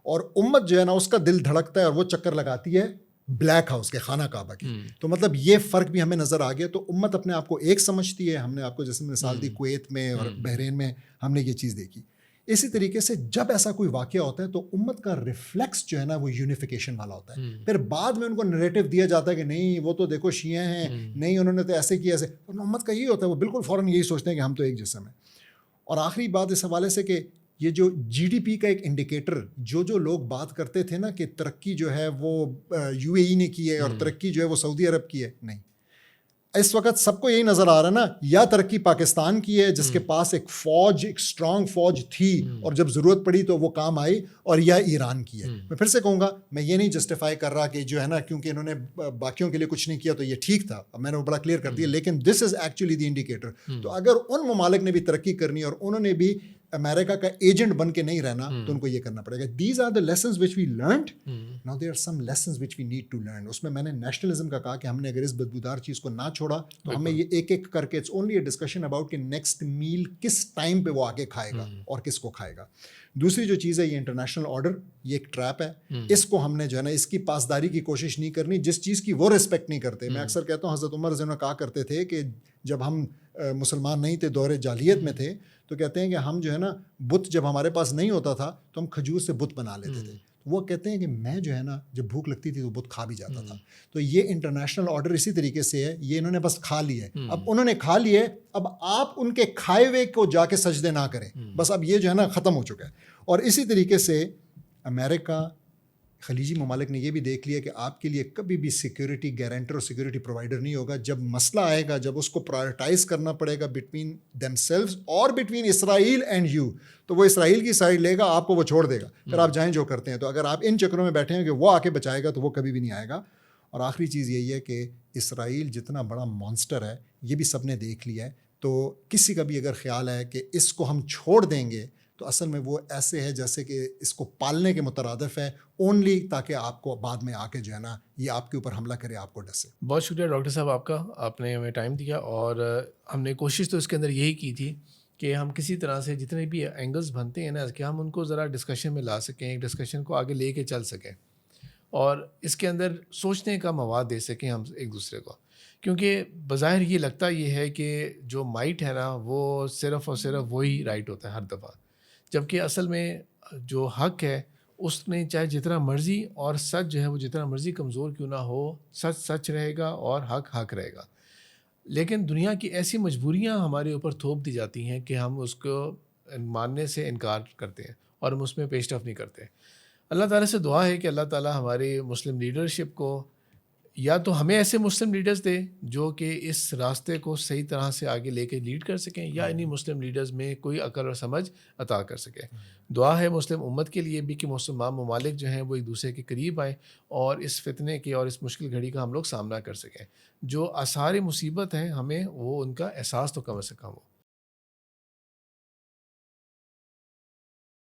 اور امت جو ہے نا اس کا دل دھڑکتا ہے اور وہ چکر لگاتی ہے بلیک ہاؤس کے، خانہ کعبہ کی. تو مطلب یہ فرق بھی ہمیں نظر آ گیا. تو امت اپنے آپ کو ایک سمجھتی ہے. ہم نے آپ کو جیسے مثال دی کویت میں اور بحرین میں ہم نے یہ چیز دیکھی. اسی طریقے سے جب ایسا کوئی واقعہ ہوتا ہے تو امت کا ریفلیکس جو ہے نا وہ یونیفیکیشن والا ہوتا ہے. پھر بعد میں ان کو نریٹو دیا جاتا ہے کہ نہیں وہ تو دیکھو شیعہ ہیں، نہیں انہوں نے تو ایسے کیا ایسے. اور امت کا یہی ہوتا ہے، وہ بالکل فوراً یہی سوچتے ہیں کہ ہم تو ایک جسم ہیں. اور آخری بات اس حوالے سے کہ یہ جو جی ڈی پی کا ایک انڈیکیٹر جو لوگ بات کرتے تھے نا کہ ترقی جو ہے وہ یو اے ای نے کی ہے اور ترقی جو ہے وہ سعودی عرب کی ہے، نہیں. اس وقت سب کو یہی نظر آ رہا ہے نا، یا ترقی پاکستان کی ہے جس کے پاس ایک اسٹرانگ فوج تھی اور جب ضرورت پڑی تو وہ کام آئی، اور یا ایران کی ہے. میں پھر سے کہوں گا، میں یہ نہیں جسٹیفائی کر رہا کہ جو ہے نا کیونکہ انہوں نے باقیوں کے لیے کچھ نہیں کیا تو یہ ٹھیک تھا، میں نے وہ بڑا کلیئر کر دیا. لیکن دس از ایکچولی دی انڈیکیٹر. تو اگر ان ممالک نے بھی ترقی کرنی اور انہوں نے بھی امریکہ کا ایجنٹ بن کے نہیں رہنا تو ان کو یہ کرنا پڑے گا. These are the lessons which we learned. Now there are some lessons which we need to learn. اس میں نے نیشنلزم کا کہا کہ ہم نے اگر اس بدبودار چیز کو نہ چھوڑا تو ہمیں یہ ایک ایک کر کے، it's only a discussion about کہ نیکسٹ میل کس ٹائم پہ وہ آگے کھائے گا اور کس کو کھائے گا. دوسری جو چیز ہے یہ انٹرنیشنل آرڈر، یہ ایک ٹریپ ہے. اس کو ہم نے جو ہے نا اس کی پاسداری کی کوشش نہیں کرنی جس چیز کی وہ ریسپیکٹ نہیں کرتے. میں اکثر کہتا ہوں حضرت عمر رضی اللہ عنہ کہا کرتے تھے کہ جب ہم مسلمان نہیں تھے، دور جاہلیت میں تھے، تو کہتے ہیں کہ ہم جو ہے نا بت جب ہمارے پاس نہیں ہوتا تھا تو ہم کھجور سے بت بنا لیتے تھے. وہ کہتے ہیں کہ میں جو ہے نا جب بھوک لگتی تھی تو بت کھا بھی جاتا تھا. تو یہ انٹرنیشنل آرڈر اسی طریقے سے ہے. یہ انہوں نے بس کھا لیا ہے. اب انہوں نے کھا لیے، اب آپ ان کے کھائے ہوئے کو جا کے سجدے نہ کریں. بس اب یہ جو ہے نا ختم ہو چکا ہے. اور اسی طریقے سے امریکہ خلیجی ممالک نے یہ بھی دیکھ لیا کہ آپ کے لیے کبھی بھی سیکیورٹی گارنٹر اور سیکیورٹی پرووائڈر نہیں ہوگا. جب مسئلہ آئے گا, جب اس کو پرائرٹائز کرنا پڑے گا بٹوین دیم سیلوز اور بٹوین اسرائیل اینڈ یو, تو وہ اسرائیل کی سائڈ لے گا, آپ کو وہ چھوڑ دے گا, پھر آپ جائیں جو کرتے ہیں. تو اگر آپ ان چکروں میں بیٹھے ہیں کہ وہ آ کے بچائے گا, تو وہ کبھی بھی نہیں آئے گا. اور آخری چیز یہی ہے کہ اسرائیل جتنا بڑا مانسٹر ہے, یہ بھی سب نے دیکھ لیا ہے. تو کسی کا بھی اگر خیال ہے کہ اس کو ہم چھوڑ دیں گے, تو اصل میں وہ ایسے ہے جیسے کہ اس کو پالنے کے مترادف ہے, اونلی تاکہ آپ کو بعد میں آ کے جو ہے نا یہ آپ کے اوپر حملہ کرے, آپ کو ڈسے. بہت شکریہ ڈاکٹر صاحب آپ کا, آپ نے ہمیں ٹائم دیا, اور ہم نے کوشش تو اس کے اندر یہی کی تھی کہ ہم کسی طرح سے جتنے بھی اینگلز بنتے ہیں نا, کہ ہم ان کو ذرا ڈسکشن میں لا سکیں, ایک ڈسکشن کو آگے لے کے چل سکیں, اور اس کے اندر سوچنے کا مواد دے سکیں ہم ایک دوسرے کو. کیونکہ بظاہر یہ لگتا یہ ہے کہ جو مائٹ ہے نا وہ صرف اور صرف وہی رائٹ ہوتا ہے ہر دفعہ, جبکہ اصل میں جو حق ہے اس میں چاہے جتنا مرضی, اور سچ جو ہے وہ جتنا مرضی کمزور کیوں نہ ہو, سچ سچ رہے گا اور حق حق رہے گا. لیکن دنیا کی ایسی مجبوریاں ہمارے اوپر تھوپ دی جاتی ہیں کہ ہم اس کو ماننے سے انکار کرتے ہیں اور ہم اس میں پیش رفت نہیں کرتے. اللہ تعالیٰ سے دعا ہے کہ اللہ تعالیٰ ہماری مسلم لیڈرشپ کو یا تو ہمیں ایسے مسلم لیڈرز دے جو کہ اس راستے کو صحیح طرح سے آگے لے کے لیڈ کر سکیں, یا انہی مسلم لیڈرز میں کوئی عقل اور سمجھ عطا کر سکے. دعا ہے مسلم امت کے لیے بھی کہ مسلمان ممالک جو ہیں وہ ایک دوسرے کے قریب آئیں اور اس فتنے کے اور اس مشکل گھڑی کا ہم لوگ سامنا کر سکیں. جو آثار مصیبت ہیں ہمیں وہ ان کا احساس تو کم سے کم ہو.